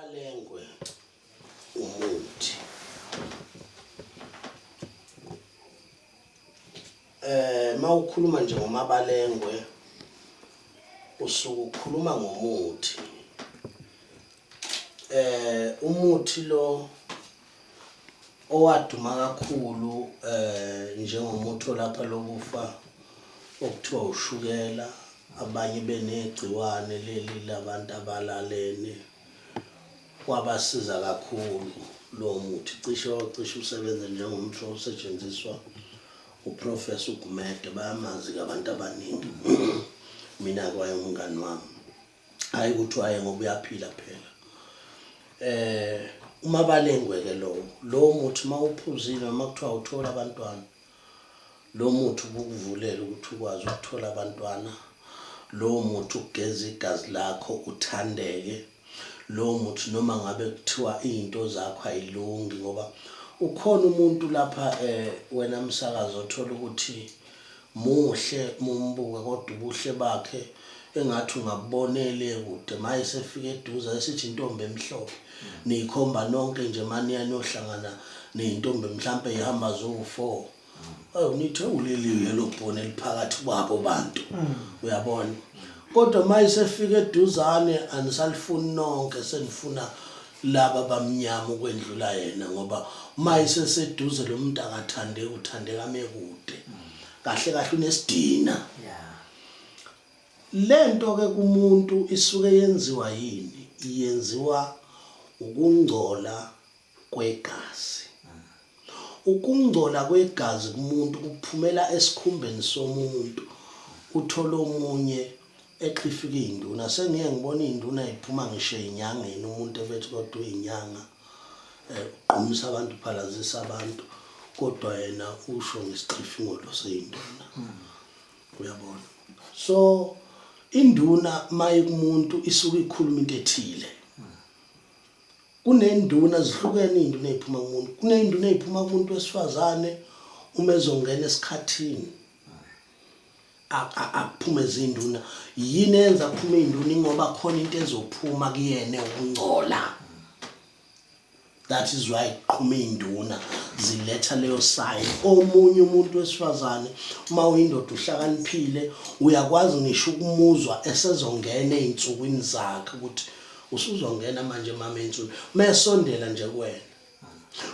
Umabalengwe umuthi mawukhuluma nje ngomabalengwe usuke ukhuluma ngomuthi umuthi lo owaduma kakhulu njengomuthi olapha lokufa okuthiwa ushukela abanye benegciwane leli labantu abalalene kwabasiza kakhulu lo muthi cishe usebenze njengomuthi osetshenziswa uProfessor Gumede bayamazi abantu abaningi mina kwaye umngani wami hayi ukuthi waye ngoba uyaphila phela umabalengwe ke lo muthi mawuphuzile noma kuthiwa uthola abantwana lo muthi ukukuvulela ukuthi ukwazi ukuthola abantwana lo muthi ugeza igazi lakho uthandeke lo muthi noma ngabe kuthiwa izinto zakho ayilungi ngoba ukhona umuntu lapha wena msakazo othola ukuthi muhle mumbuke kodwa ubuhle bakhe engathi ungabonele kude maye sefika eduze esithi intombi emhlophe nikhomba nonke nje manje yanohlangana nezintombi mhlambe ihamba zo4 nithe uleliwe lobhone liphakathi kwabo bantu uyabona kodwa maye sefika eduzane anisalifuni nonke senifuna laba bamnyama ukwendlula yena ngoba maye seseduze lo muntu akathande uthandeka mekude kahle kahle unesidina lento ke kumuntu isuke yenziwa yini iyenziwa ukungcola kwegazi ukungcola kwegazi kumuntu kuphumela esikhumbeni somuntu uthola omunye eqifika induna sengiye ngibona induna iphuma ngisho enyangeni umuntu ebethi kodwa uyinyanga uqhumisa abantu phalazisa abantu kodwa yena usho ngesiqifingolo seyinduna uyabona so induna maye kumuntu isuke ikhuluma into ethile kunenduna zihlukene induna eziphuma kumuntu kunenduna eziphuma kumuntu wesifazane uma ezongena esikhathini akuphume izinduna yini enza kuphume induna ngoba khona into ezophuma kuyene ukungcola that is why qhuma induna ziletha leyo sign omunye umuntu wesifazane uma uyindoda uhlakaniphile uyakwazi ngisho ukumuzwa esezongena ezinsukwini zakhe ukuthi usuzongena manje mama ensuku mesondela nje kuwena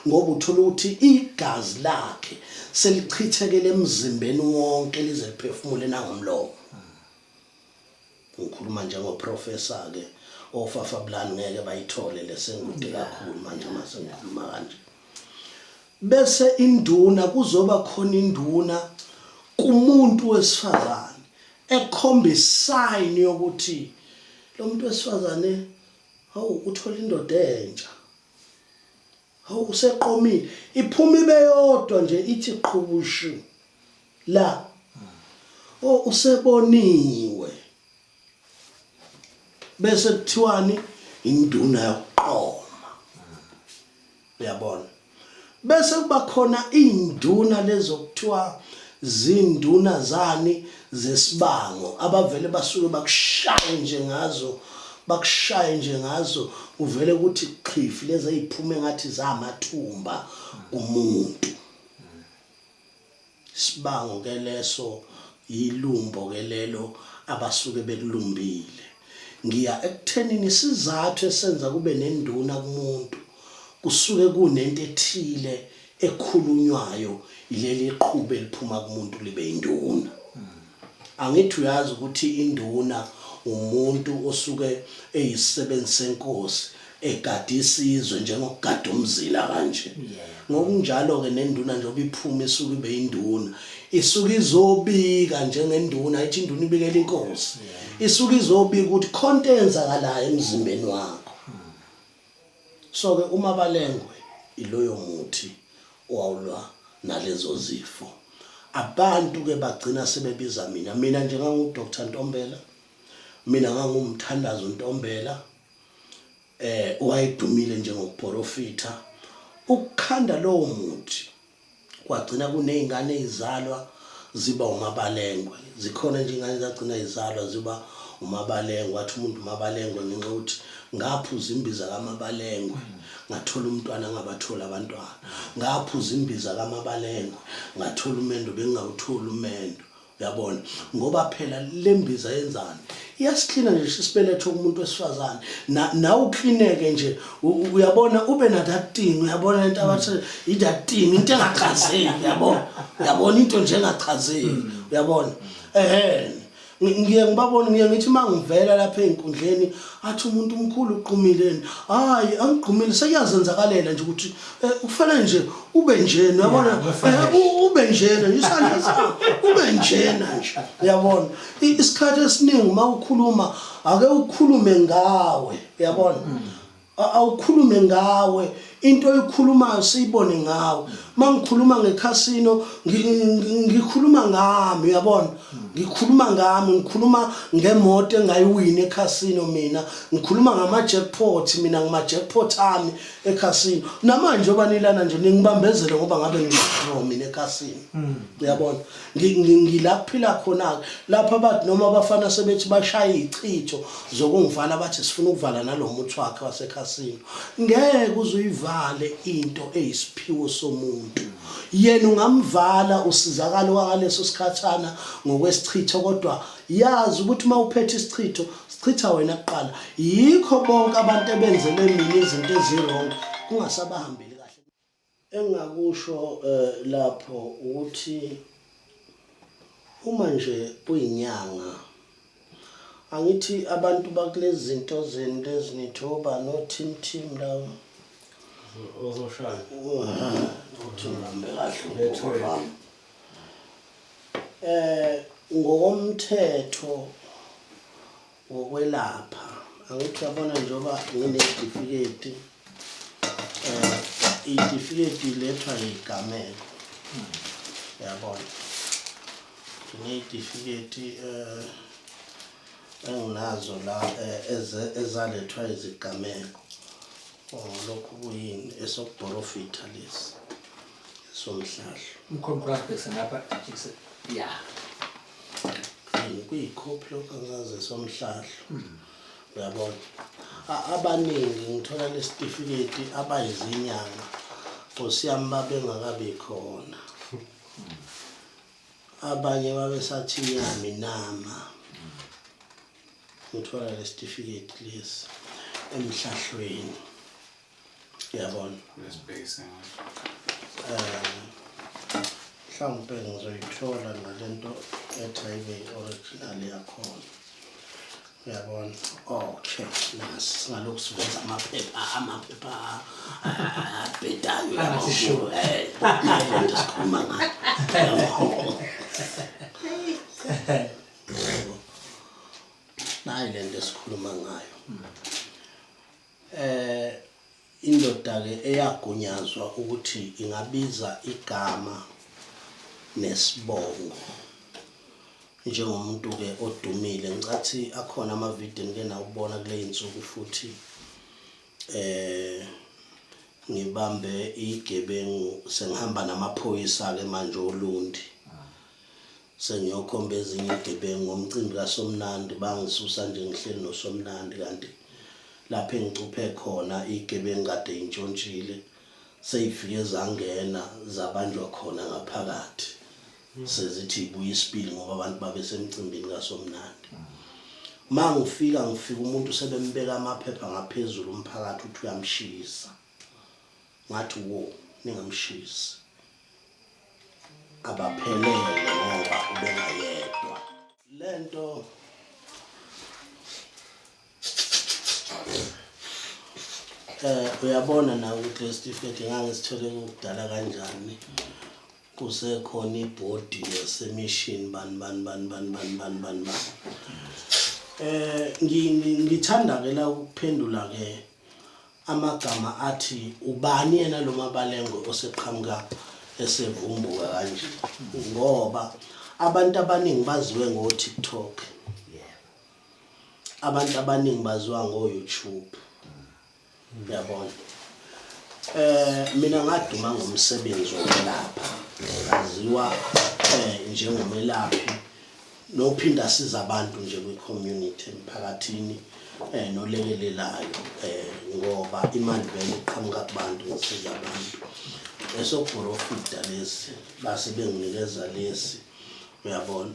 ngoba uthola ukuthi igazi lakhe selichithekele emzimbeni wonke lize liphefumule nangomlomo ngikhuluma njengoprofessor ke ofafa blani ngeke bayithole lesengude kakhulu manje mase ngikhuluma kanje bese induna kuzoba khona induna kumuntu wesifazane ekhomba isign yokuthi lo muntu wesifazane hawu uthola indoda entsha hawu useqomile iphuma ibe yodwa nje ithi qhubushu la useboniwe bese kuthiwani induna yokuqoma uyabona bese kuba khona induna lezo kuthiwa zinduna zani zesibango abavele basuke bakushaye nje ngazo uvele ukuthi qhifi lezi eziphuma ngathi zamathumba umuntu sibango ke leso yilumbo ke lelo abasuke bekulumbile ngiya ekuthenini isizathu esenza kube nenduna kumuntu kusuke kunento ethile ekhulunywayo ileli iqhube liphuma kumuntu libe induna angithi uyazi ukuthi induna umuntu osuke eyisisebenzi senkosi egada isizwe njengokugada umzila kanje ngokunjalo ke nenduna njengoba iphuma isuke ibe induna isuke izobika njengenduna ithi induna ibikela inkosi isuke izobika ukuthi khonto enzakalayo emzimbeni wakho so ke umabalengwe iloyo muthi owawulwa nalezo zifo abantu ke bagcina sebebiza mina njengangu Dr Ntombela mina ngangumthandazo Ntombela wayedumile njengoprofita ukukhanda lowo muthi kwagcina kunezingane ezizalwa ziba umabalengwe zikhona nje ingane zagcina izalwa ziba umabalengwe wathi umuntu umabalengwe ngenxa ukuthi ngaphuza imbiza kaMabalengwe ngathola umntwana ngabathola abantwana ngaphuza imbiza kaMabalengwe ngathola umendo bengawuthola umendo uyabona ngoba phela lembiza yenzani iyasiklina nje isibeletho kumuntu wesifazane na uklineke nje uyabona ube na that thing uyabona into abathi i that thing into engachazeki uyabona into nje engachazeki uyabona ngiye ngibabona ngiye ngithi mangivela lapha einkundleni athi umuntu omkhulu uqhumileni hayi angigqumile sekuyazenzakalela nje ukuthi kufanele nje ube njena uyabona ube njena isandla sakho ube njena nje uyabona isikhathi esiningi mawukhuluma ake ukhulume ngawe uyabona awukhulume ngawe into oyikhulumayo siyibone ngawe mangikhuluma ngekhasino ngikhuluma ngami uyabona ngikhuluma ngami ngikhuluma ngemoto engayiwini ekhasino mina ngikhuluma ngama jackpot mina ngama jackpot ami ekhasino namanje obanilana nje ningibambezele ngoba ngabe ngidraw mina ekhasino uyabona ngilaphila khona lapha abathi noma abafana sebethi bashaya ichitho zokungivala bathi sifuna ukuvala nalomuthi wakhe wasekhasino ngeke uzuyivale into eyisiphiwo somuntu yena ungamvala usizakala kwangaleso sikhathana ngokwesichitho kodwa yazi ukuthi mawuphethe isichitho sichitha wena kuqala yikho bonke abantu ebenzele mina izinto ezirong kungasabahambeli kahle engakusho lapho ukuthi uma nje uyinyanga angithi abantu bakulezi zinto zento ezinithoba no tim lawo ozoshaya uthi ngihambe kahle ngokomthetho wokwelapha angithi yabona njengoba nginedifiketi idifiketi ilethwa yigameko yabona ngidifiketi enginazo la ezalethwa izigameko lokhu kuyini esokuborofita lesi somhlahlo umcontract senapha ya kuyikhophi lokho ngaze somhlahlo uyabona abaningi ngithola lesitifiketi abayizinyanga osiyami babengakabi khona abanye babesathi yami nama ngithola lesitifiketi lesi emhlahlweni uyabona lesibhekise mhlawumbe ngizoyithola nalento ethi ayibe original yakhona uyabona okay nasi singalokhu sivenza amaphepha abhedayo asisho lento sikhuluma ngayo nayi lento esikhuluma ngayo indoda ke eyagunyazwa ukuthi ingabiza igama nesibongo njengomuntu ke odumile ngicathi akhona amavideo ngike nawubona kule insuku futhi ngibambe igebengu sengihamba namaphoyisa ke manje olundi sengiyokhomba ezinye igebengu ngomcimbi kaSomnandi bangisusa nje ngihleli noSomnandi kanti lapho engicuphe khona igebengu kade intshontshile seyifike zangena zabanjwa khona ngaphakathi sezithi ibuye isipili ngoba abantu babesemcimbini kaSomnandi mangifika umuntu sebembeka amaphepha ngaphezulu umphakathi uthi uyamshisa ngathi wo ningamshisi abaphelele ngoba ubengayedwa lento uyabona na ukuthi lesitifiketi ngangisithole ukudala kanjani kusekhona ibhodi yasemission bani ngithanda ke la ukuphendula ke amagama athi ubani yena lo Mabalengwe oseqhamuka esevumbuka kanje ngoba abantu abaningi baziwe ngo TikTok abantu abaningi baziwa ngo YouTube uyabona mina ngaduma ngomsebenzi wokulapha ngaziwa njengomelaphi nophinda siza abantu nje kwi community emphakathini nolekelelayo ngoba imali vele iqhamuka kubantu ngisiza abantu esoprofita lesi base benginikeza lesi uyabona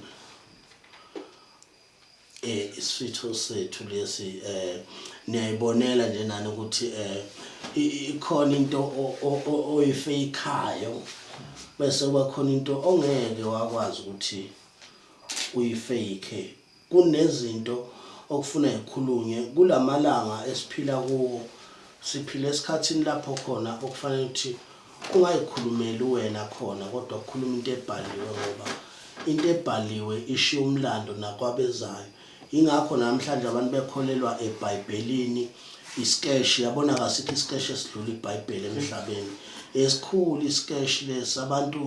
isifitho sethu lesi niyayibonela nje nani ukuthi ikhona into oyifeyikhayo bese kwakhona into ongeke wakwazi ukuthi uyifake kunezinto okufuna ikhulunywe kulamalanga esiphila kuwo siphila esikhathini lapho khona okufanele ukuthi ungayikhulumeli wena khona kodwa ukukhuluma into ebhaliwe ngoba into ebhaliwe ishiya umlando nakwabezayo ingakho namhlanje abantu bekholelwa eBhayibhelini iskeshi yabona kasikho iskeshi esidlula iBhayibheli emhlabeni esikhulu iskeshi lesi abantu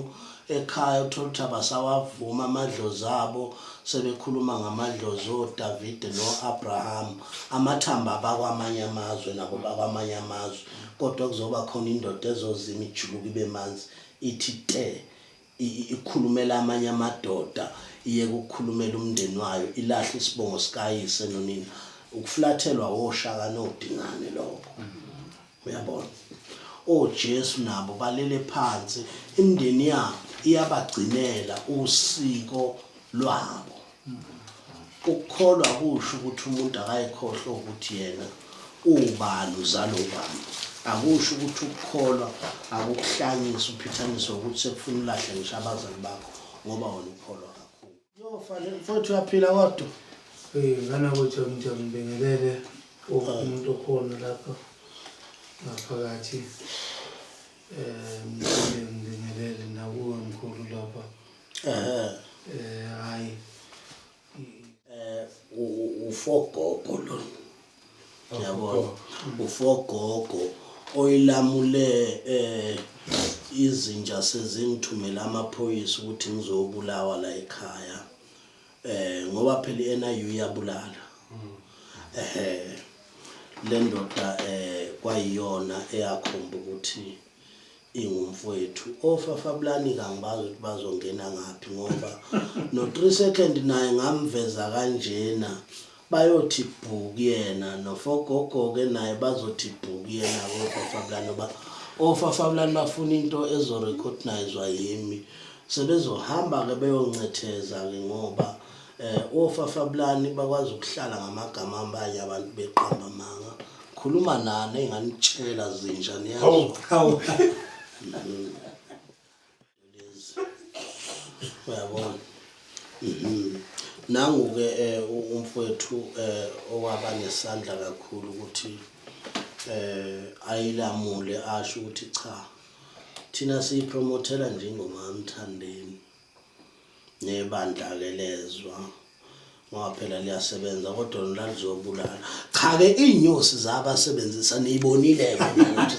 ekhaya uthola ukuthi abasawavuma amadlozi abo sebekhuluma ngamadlozi oDavid noAbraham amathamba abakwamanye amazwe nabo bakwamanye amazwe kodwa kuzoba khona indoda ezozima ijuluka ibe manzi ithi te ikhulumela amanye amadoda iye ukukhulumela umndeni wayo ilahle isibongo sikayise nonina ukuflathelwa oshaka nodingane lokho uyabona oJesu nabo balele phansi imndeni yabo iyabagcinela usiko lwabo ukukholwa kusho ukuthi umuntu akayikhohlwa ukuthi yena ubani uzalo ubani akusho ukuthi ukukholwa akukuhlanyisa uphithanisa ukuthi sekufuna ulahle ngisho abazali bakho ngoba wona ukholwa kakhulu yofanele mfowethu uyaphila kodwa ngana ukuthi ngibingelele umuntu okhona lapha ngaphakathi ngibingelele nakuwe mkhulu lapha hayi ufogogo lo yabona ufogogo oyilamule izinja sezingithumela amaphoyisa ukuthi ngizobulawa la ekhaya ngoba phela iNIU iyabulala le ndoda kwayiyona eyakhomba ukuthi ingumfowethu ofafabulani kangibazi ukuthi bazongena ngapi ngoba no 3 second naye ngamveza kanjena bayothi bhuku yena nofogogo ke naye bazothi bhuku yena ofafabulani ngoba ofafabulani bafuna into ezorecognizewa yimi sebezohamba ke beyoncetheza ke ngoba ofafabulani bakwazi ukuhlala ngamagama amanye abantu beqamba manga khuluma nani enganitshela zinja niyazo uyabona nangu-ke umfowethu owaba nesandla kakhulu ukuthi ayilamule asho ukuthi cha thina siyipromothela njengoMamthandeni nebandla kelezwa ngoba phela liyasebenza kodwa lona lizobulala cha ke inyosi zabasebenzisa niyibonile ukuthi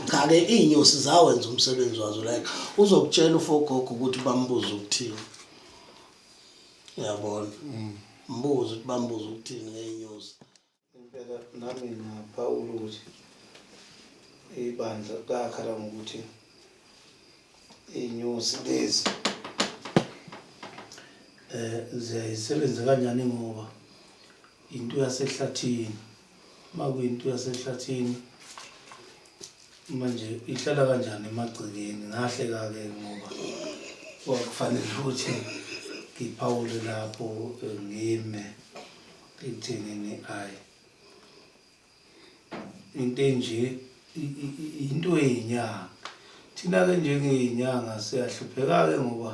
cha ke inyosi zawenza umsebenzi wazo like uzokutshela ufogogo ukuthi bambuze ukuthini uyabona mbuzo ukuthi bambuze ukuthini ngeinyosi impela nami ngaphawula ukuthi ibandla kakhala ngokuthi inyosi lezi ziyayisebenza kanjani ngoba into yasehlathini makuyinto yasehlathini manje ihlala kanjani emagcekeni ngahleka ke ngoba kwakufanele ukuthi ngiphawule lapho ngime ekuthenini ayi into enje into eyinyanga thina ke njengeinyanga siyahlupheka ke ngoba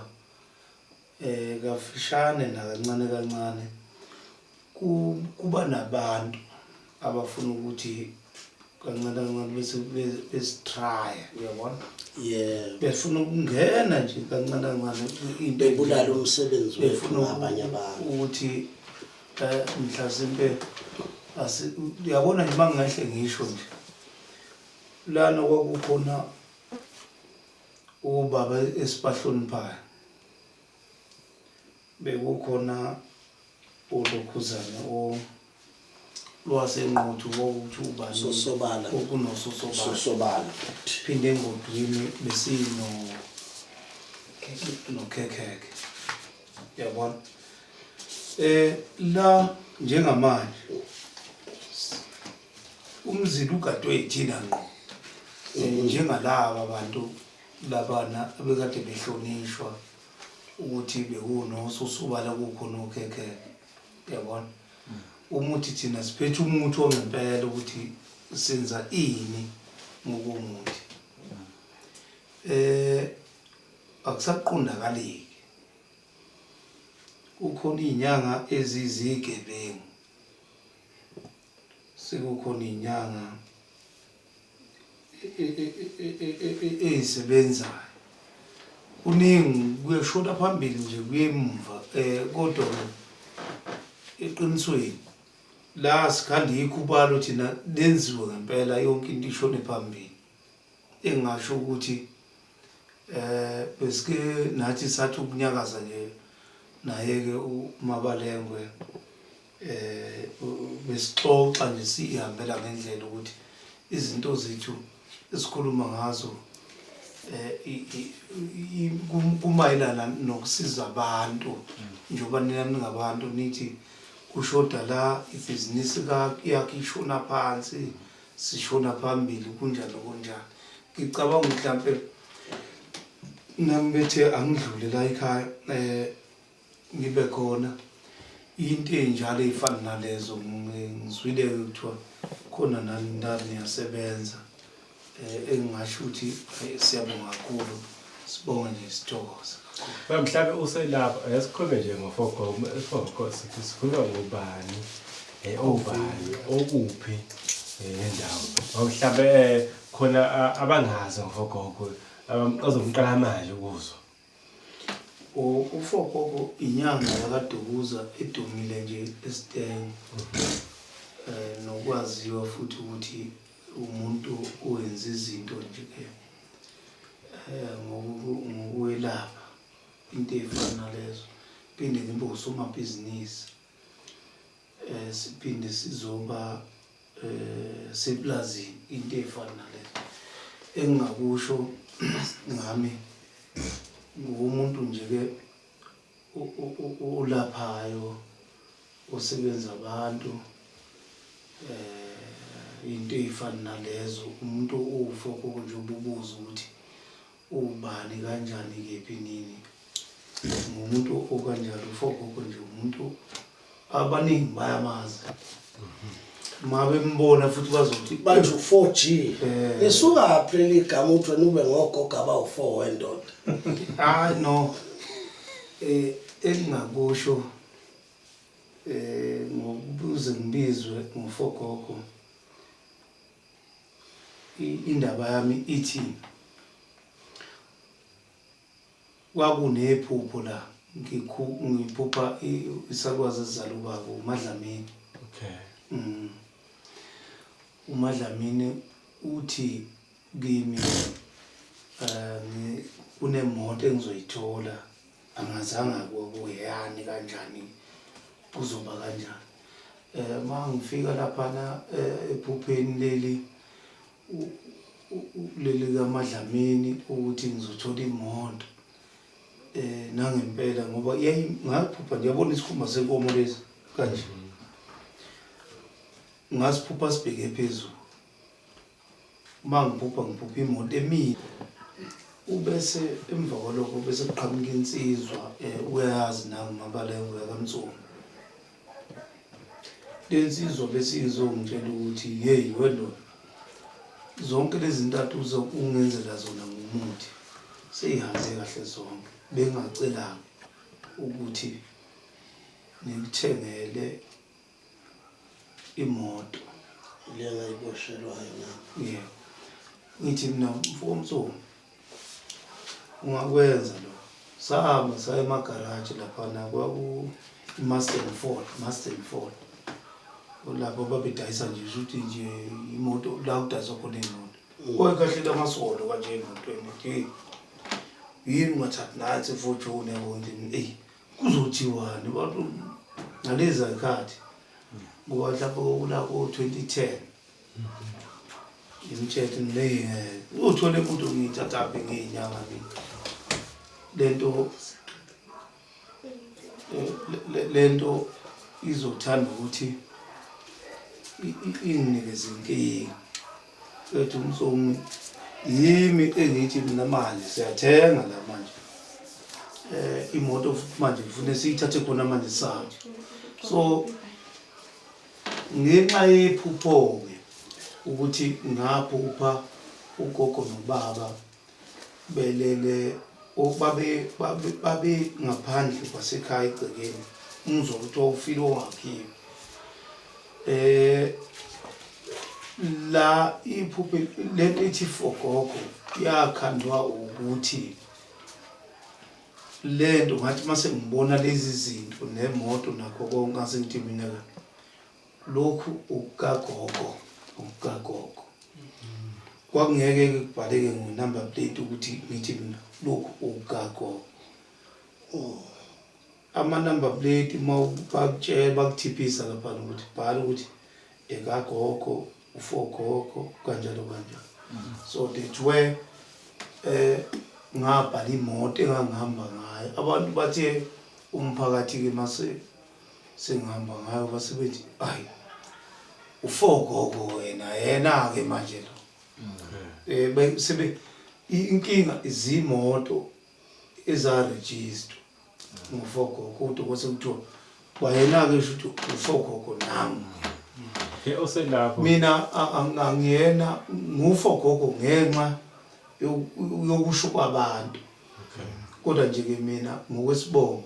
kafishane nakancane kancane kuba nabantu abafuna ukuthi kancane kancane bese besitry uyabona befuna ukungena nje kancane kancane into ebulala umsebenzi wethu ngabanye abantu ukuthi mhlasimpe uyabona nje mangahle ngisho nje lana kwakukhona ubaba esibahloniphayo bekukhona ulokhuzana lwasenquthu ukuthi ubani sosobala okunososobala phinde ngodwini besino nokhekheke yabona la njengamanje umzila ugadwe yithina ngqo njengalaba abantu labana abekade behlonishwa ukuthi bekunosusubala kukhona ukhekhe yabona umuthi thina siphethe umuthi ongempela ukuthi senza ini ngokumuntu akusaqondakaleki kukhona izinyanga ezizigebengu sekukhona izinyanga ezisebenzayo uningi kuyashoda phambili nje kuyemva kodwa eqinisweni la sikhanda ikhubalo thina lenziwe ngempela yonke into ishone phambili engasho ukuthi besike nathi sathi ukunyakaza nje naye ke uMabalengwe besixoxa nje sihambela ngendlela ukuthi izinto zethu esikhuluma ngazo kumayelana nokusiza abantu njengoba nina ningabantu nithi kushoda la ibhizinisi yakhe ishona phansi sishona phambili kunjalo kunjalo ngicabanga mhlambe nami bethe angidlule la ekhaya ngibe khona into enjalo ezifana nalezo ngizwile kuthiwa khona nani yasebenza engingasho ukuthi siyabonga kakhulu sibonge nje sithokoza mhlawumbe uselapha esikhulume nje ngofogo sikhuluma ngobani obani okuphi endawo mhlawumbe khona abangazi ngofogo azomqala manje ukuzwa ufogo inyanga yakaDukuza edumile nje eSteng nokwaziwa futhi ukuthi umuntu owenza izinto nje ke ngokwelapha into efana nalezo phinde ngibe usomabhizinisi siphinde sizoba seplazini into efana nalezo engingakusho ngami ngumuntu nje ke olaphayo osebenza abantu into efana nalezo umuntu ufogo nje ububuza ukuthi ubani kanjani kephi nini ngumuntu okanjalo ufogo nje umuntu abaningi bayamazi mabe mbona futhi bazothi manje u4G esuka April igama uthi wena ube ngogogo abawu4 wendoda hayi no engingakusho ngokubuze ngibizwe ngufogogo indaba yami ithi kwakunephupho la ngiphupha isakwazi ezalubako uMadlamini uMadlamini uthi kimi kunemoto engizoyithola angazange kuyani kanjani kuzoba kanjani mangifika lapha ephupheni leli kaMadlamini ukuthi ngizothola imoto nangempela ngoba ngaphupha ngiyabona isikhumba senkomo lezi kanje ngasiphupha sibheke phezulu mangiphupha imoto emini ubese emva kwalokho bese kuqhamuka insizwa uyazi nawe uMabalengwe kaMtsonga lensizwa bese izongitshela ukuthi hey wena zonke lezi zintathu ungenzela zona ngomuthi seyihambe kahle zonke bengacela ukuthi ngikuthengele imoto lena iboshelwayo na yebo ngithi mina mfowethu ungakwenza lo sahamba saya emagaraji lapha kwaku Mustang Ford lapho babedayisa nje ukuthi nje imoto la kudayiswa khona imoto oyikahle lamasolo kanje emotweni yini ungathathi nathi fortune yabo nje kuzothiwani abantu ngalezi zikhathi ngoba lapho kulako 2010 imthetho le uthole umuntu ngithatha phe ngezinyanga lento izothanda ukuthi inginikeza inkinga ethi umsomi yimi engithi mina manje siyathenga la manje imoto manje ngifuna siyithathe khona manje sayo so ngenxa yephupho-ke ukuthi ngapho upha ugogo nobaba belele babe ngaphandle kwasekhaya egcekeni umuzwa ukuthi wawufile ongakhiwe la iphupho lento ethi fogogo yakhandwa ukuthi lento ngathi mase ngibona lezi zinto nemoto nakho konke ngase ngithi mina lokhu ukagogo kwakungeke kubhaleke ngenumber plate ukuthi ngithi mina lokhu ukagogo ama-number plate bakutshela bakuthiphisa lapha ukuthi bhala ukuthi ekagogo ufogogo kanjalo so that where ngabhala imoto engangihamba ngayo abantu bathe umphakathi-ke mase sengihamba ngayo base bethi hayi ufogogo wena yena-ke manje lo sebe inkinga izimoto ezarejistwa ngufogogo kodwa kwase kuthiwa bayena-ke sho ukuthi ufogogo nami oselapho mina angiyena ngufogogo ngenxa yokusho kwabantu kodwa nje-ke mina ngokwesibongo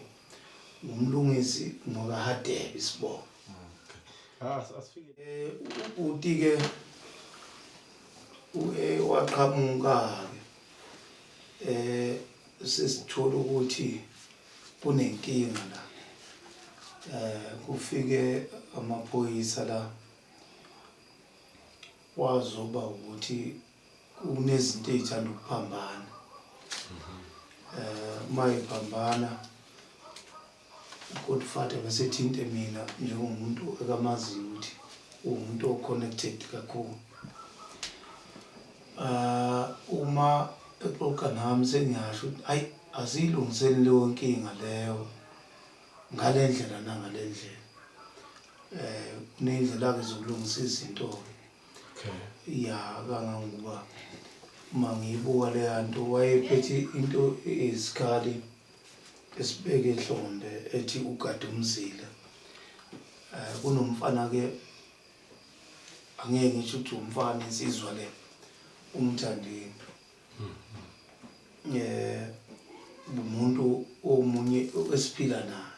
ngumlungisi ngokaHadebe isibongo ubuti-ke waqhamuka-ke sesithola ukuthi kunenkinga la kufike amaphoyisa la wazoba ukuthi kunezinto ezithanda ukuphambana mayiphambana uGodfather besethinte mina njengomuntu ekamaziyo ukuthi umuntu o-connected kakhulu uma exoxa nami sengiyasho ukuthi hayi asiyilungiseni leyo nkinga leyo ngale ndlela nangale ndlela kuney'ndlela-ke zokulungisa izinto-ke ya kangangokuba uma ngiyibuka leya nto wayephethe into eyisikhali esibeke ehlombe ethi ugade umzila kunomfana-ke angeke ngisho ukuthi umfana insizwa le uMthandeni umuntu omunye esiphila naye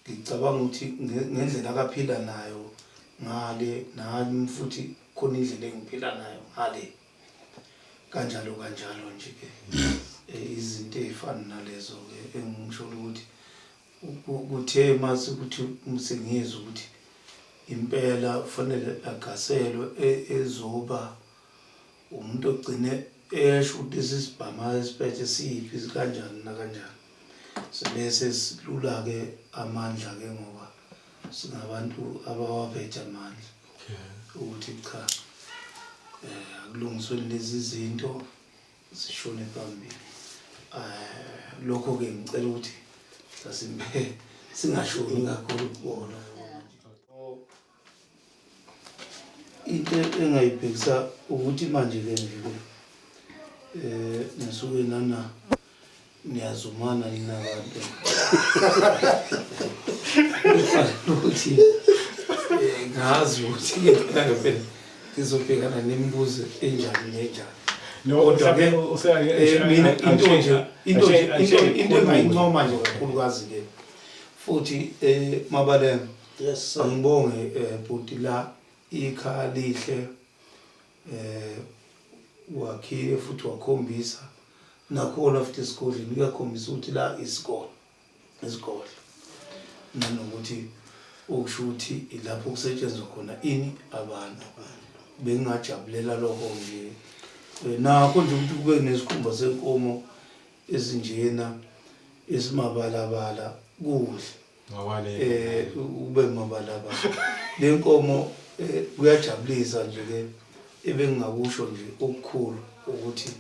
ngicabanga ukuthi ngendlela akaphila nayo ngale nami futhi khona indlela engiphila nayo ngale kanjalo nje-ke izinto ey'fana nalezo-ke engisho ukuthi kuthe mase ukuthi sengizwa ukuthi impela kufanele agaselwe ezoba umuntu ogcine esho ukuthi isibhama esiphethe siyiphi kanjani nakanjani sebese silula-ke amandla-ke ngoba singabantu abawaphethe amandla ukuthi cha akulungiswe lezi zinto zishone phambili lokho-ke ngicela ukuthi sasimbe singashoni kakhulu kubona into engayibhekisa ukuthi manje-ke nje-ke nisuke nana niyazumana nina bantu ukuthi ngazi ukuthi-ke phela ngizobhekana nemibuzo enjani nenjani kodwa-ke mina into engayincoma nje kakhulukazi-ke futhi Mabaleng yes sir. angibonge bhuti la ikhaya lihle wakhile futhi wakhombisa nakhona futhi esigodleni uyakhombisa ukuthi la isikole nanokuthi okusho ukuthi ilapho kusetshenzwa khona ini abantu bengingajabulela lokho nje nakho nje ukuthi kube nesikhumba senkomo ezinjena esimabalabala kuhle ube mabalabala le nkomo kuyajabulisa nje-ke ebengingakusho nje okukhulu ukuthi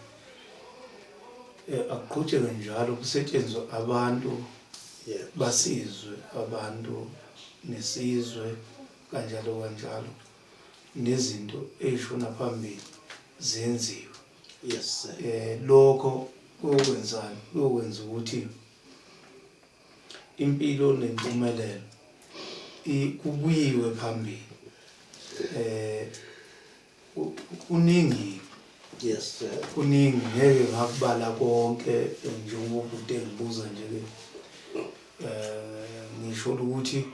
akuqhutsheke njalo kusetshenzwe abantu basizwe abantu nesizwe kanjalo nezinto ey'shona phambili zenziwe. Yes sir. Lokho kuyokwenzani? Kuyokwenza ukuthi impilo nempumelelo kubuyiwe phambili. Kuningi. Yes sir. Kuningi ngeke ngakubala konke njengoba ubude ngibuza nje ke ngisho ukuthi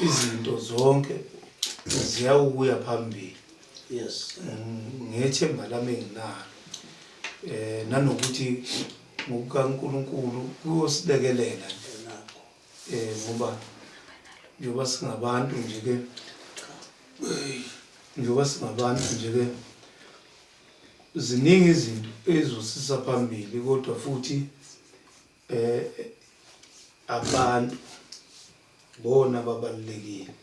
izinto zonke ziyawuya phambili. Yes. Ngethemba lami enginalo nanokuthi ngokukaNkulunkulu kuyosilekelela nje ngoba njengoba singabantu nje ke ziningi izinto ezosisa phambili kodwa futhi abantu bona babalulekile.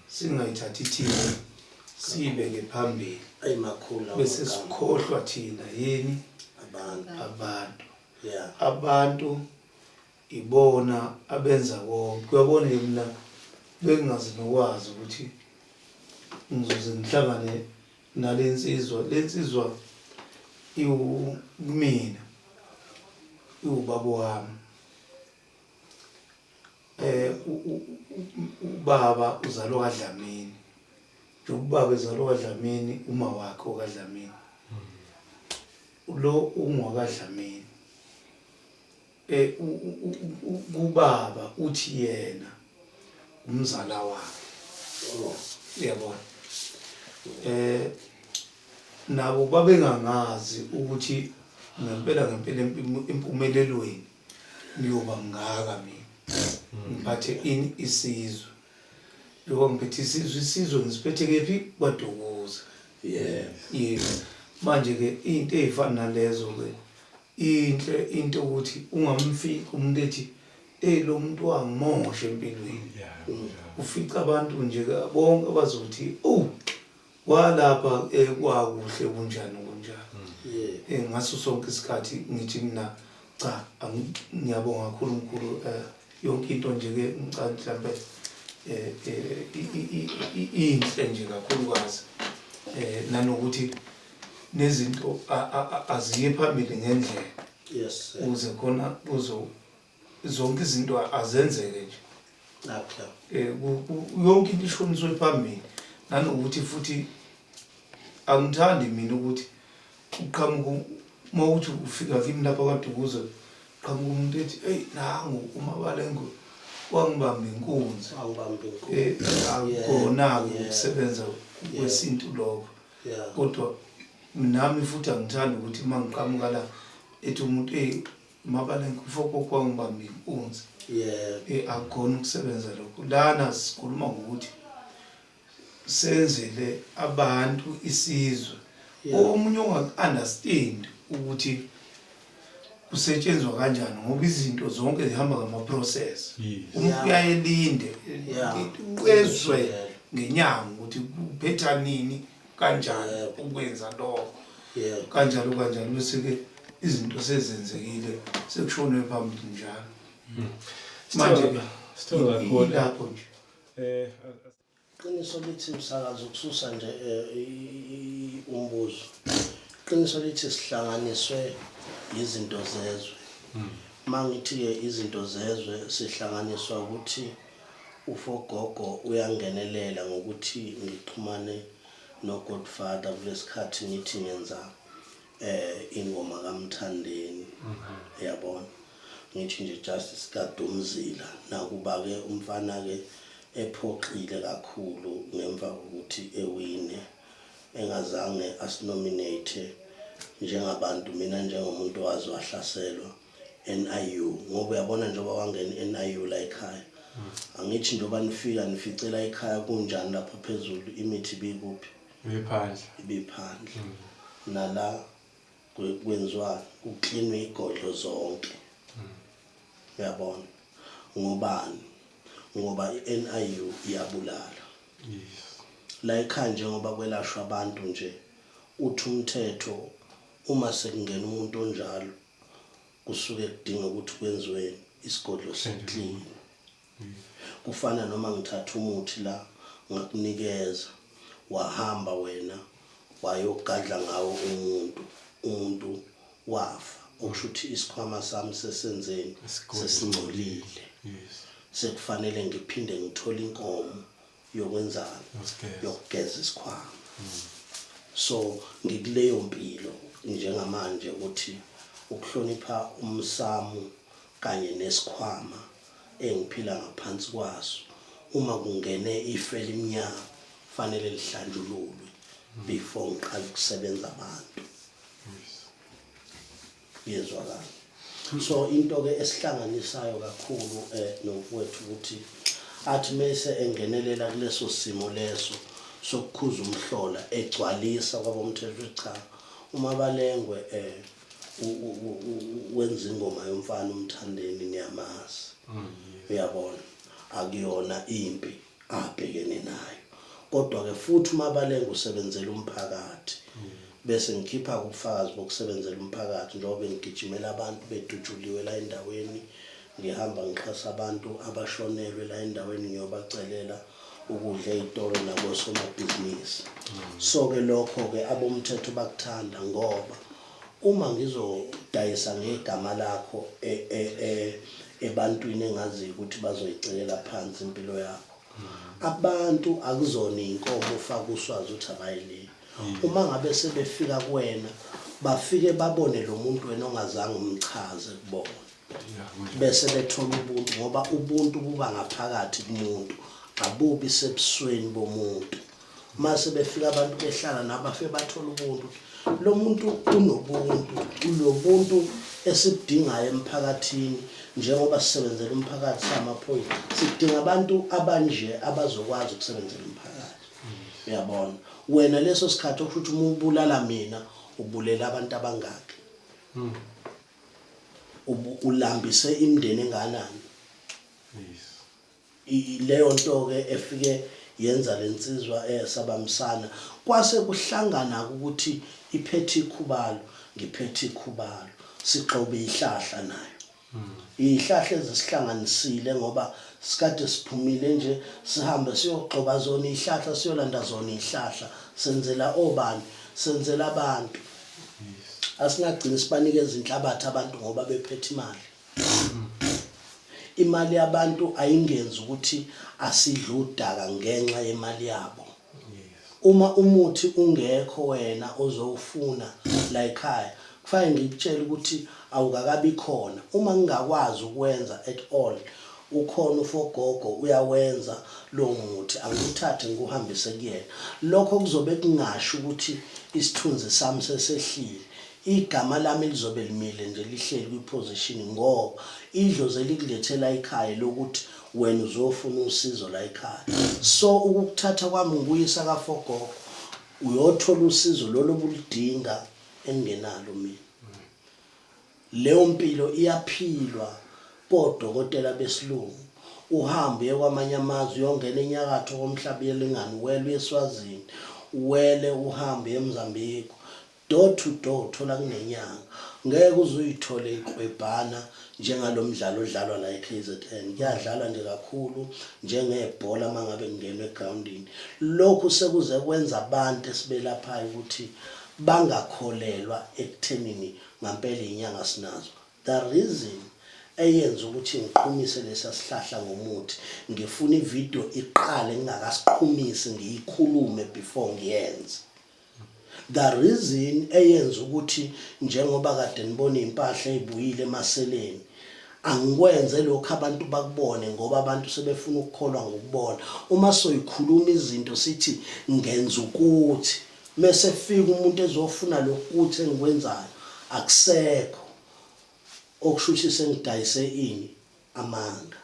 Singayithathi thina sibeke phambili ayimakhulu bese sikhohlwa thina yini abantu. Yeah. Abantu ibona abenza konke. Kuyabona mina bengingazi nokwazi ukuthi ngizoze ngihlangane lensizwa mina iwubaba wami. Ubaba uzalwa kaDlamini. Ubaba ezalwa kaDlamini, uma wakhe okaDlamini. Lo ungwakaDlamini. Ubaba uthi yena umzala wakhe. Uyabona? Nabo babengangazi ukuthi ngempela empumelelweni niyoba ngaka mina. Ngiphathe ini isizwe. Lokho ngiphethe isizwe ngisiphethe kephi kwaDukuza. Yebo. Manje ke into ezifana nalezo ke inhle into ukuthi ungamfiki umuntu ethi lo muntu wangimosha empilweni. Ufica abantu nje bonke abazothi walapha kwakuhle kunjani. Ngaso sonke isikhathi ngithi mina cha ngiyabonga kakhulu yonke into nje ke ngicela mhlambe inhle nje kakhulukazi nanokuthi nezinto aziye phambili ngendlela. Yes sir. Uze khona zonke izinto azenzeke nje. Lapha. Yonke into ishoniswe phambili nanokuthi futhi angithandi mina ukuthi uqhamuka mawuthi ufika kimi lapha kwaDukuza qhamuka umuntu ethi nangu uMabalengu wangibamba inkunzi. Akukona ukusebenza kwesintu lokho. Kodwa nami futhi angithandi ukuthi mangiqhamuka la ethi umuntu uMabalengu ufoko kwangibamba inkunzi. Akukona ukusebenza lokho. Lana sikhuluma ngokuthi senzele abantu isizwe. Omunye ongaku-understand ukuthi kusetshenzwa kanjani ngoba izinto zonke zihamba ngama-process. Umuntu uyayelinde ezwe ngenyanga ukuthi kuphetha nini kanjani ukwenza lokho. Kanjalo bese ke izinto sezenzekile sekushonwe phambili njalo. Manje lapho nje Qiniso lithi umsakazo ukususa nje umbuzo. Qiniso lithi sihlanganiswe izinto zezwe. Mangithi ke izinto zezwe sihlanganiswa ukuthi uFogogo uyangenelela ngokuthi ngixhumane noGodfather kulesikhathi ngithi ngenza ingoma kaMthandeni. Yabona. Ngithi nje Justice kaDumzila nakuba ke umfana ke ephoxile kakhulu ngemva kokuthi ewine engazange asinominate njengabantu mina njengomuntu owazi wahlaselwa NIU ngoba uyabona njengoba wangena NIU la ekhaya. Angithi njengoba nifika nificela ekhaya kunjani lapha phezulu imithi bikuphi ibiphandle nala kwenziwa uklinwe igodlo zonke. Uyabona ngobani ngoba iNIU iyabulala. La ekhaya njengoba kwelashwa abantu nje uthi umthetho uma sekungena umuntu onjalo kusuke kudinga ukuthi kwenziwe isigodlo seclean. Kufana noma ngithatha umuthi la ngakunikeza wahamba wena wayogadla ngawo umuntu wafa okusho ukuthi isikhwama sami sesenzeni sesingcolile sekufanele ngiphinde ngithole inkomo yokwenzana yokugeza isikhwama so ngikuleyo mpilo njengamanje ukuthi ukuhlonipha umsamu kanye nesikhwama engiphila ngaphansi kwaso uma kungene ife elimnyama fanele lihlanjululwe before ngiqala ukusebenza abantu yezwakala so into ke esihlanganisayo kakhulu nokwethu ukuthi athi mase engenelela kuleso simo leso sokukhuza umhlola egcwalisa kwabomthetho cha uma balengwe wenza ingoma yomfana umthandeni niyamazi uyabona akuyona impi abhekene nayo kodwa ke futhi uma balengwe usebenzela umphakathi bese ngikhipha ubufakazi bokusebenzela umphakathi njengoba ngigijimela abantu bedutshuliwe la endaweni ngihamba ngixhasa abantu abashonelwe la endaweni ngiyobacelela ukudla ezitolo nabosomabhizinisi so ke lokho ke abomthetho bakuthanda ngoba uma ngizodayisa ngegama lakho ebantwini engazi ukuthi bazoyicelela phansi impilo yakho abantu akuzona inkomo ufaka uswazi uthi abayile uma ngabe sebefika kuwena bafike babone lo muntu wena ongazange umchaze kubona bese bethola ubuntu ngoba ubuntu buba ngaphakathi kumuntu abubi sebusweni bomuntu mase befika abantu behlala nabafe bathola ubuntu lo muntu unobuntu ulobuntu esibudingayo emphakathini njengoba sisebenzela umphakathi samaphoyisa sidinga abantu abanje abazokwazi ukusebenzela umphakathi uyabona wena leso sikhathi ukuthi uma ubulala mina ubulela abantu abangaki ulambise imndeni enganani leyo nto ke efike yenza lensizwa esabamsana kwase kuhlangana ukuthi iphethe ikhubalo ngiphethe ikhubalo sixobe ihlahla nayo ihlahla ezisihlanganisile ngoba sikade siphumile nje sihambe siyoxoba zona ihlahla siyolanda zona ihlahla senzela obani senzela abantu asingagcina sibanikeza inhlabathi abantu ngoba bephethe imali yabantu ayingenzi ukuthi asidle udaka ngenxa yemali yabo uma umuthi ungekho wena ozowufuna la ekhaya kufanele ngikutshela ukuthi awukakabi khona uma ngingakwazi ukwenza at all ukhona ufogogo uyawenza lo muthi angithathe ngihambise kuyena lokho kuzobe kungasho ukuthi isithunzi sami sesehlile igama lami lizobe limile nje lihleli kwiposition ngoba idlozi elikulethela ekhaya lokuthi wena uzofuna usizo la ekhaya so ukuthatha kwami ngiyisa kafogogo uyothola usizo lolo bulidinga engenalo mina leyo mpilo iyaphilwa kodokotela besilungu uhambe kwamanye amazwe uyongena enyakatho komhlaba yelingani wele eSwazini wele uhambe eMozambique door to door thola kunenyanga ngeke uzuyithole iqwebhana njengalomdlalo odlalwa la eKZN kuyadlalwa nje kakhulu njengebhola mangabe ngene egroundini lokhu sekuze kwenza abantu esibelaphayo ukuthi bangakholelwa ekuthenini ngempela inyanga sinazo the reason eyenza ukuthi ngiqhumise lesa sihlahla ngomuthi ngifuna ivideo iqale ngingakasiqhumisi ngiyikhulume before ngiyenze the reason eyenza ukuthi njengoba kade nibona impahla ezibuyile emaseleni angikwenze lokho abantu bakubone ngoba abantu sebefuna ukukholwa ngokubona uma soyikhuluma izinto sithi ngenza ukuthi mase fika umuntu ezofuna lokuthi engikwenzayo akusekho okushuthi sengidayise ini amanga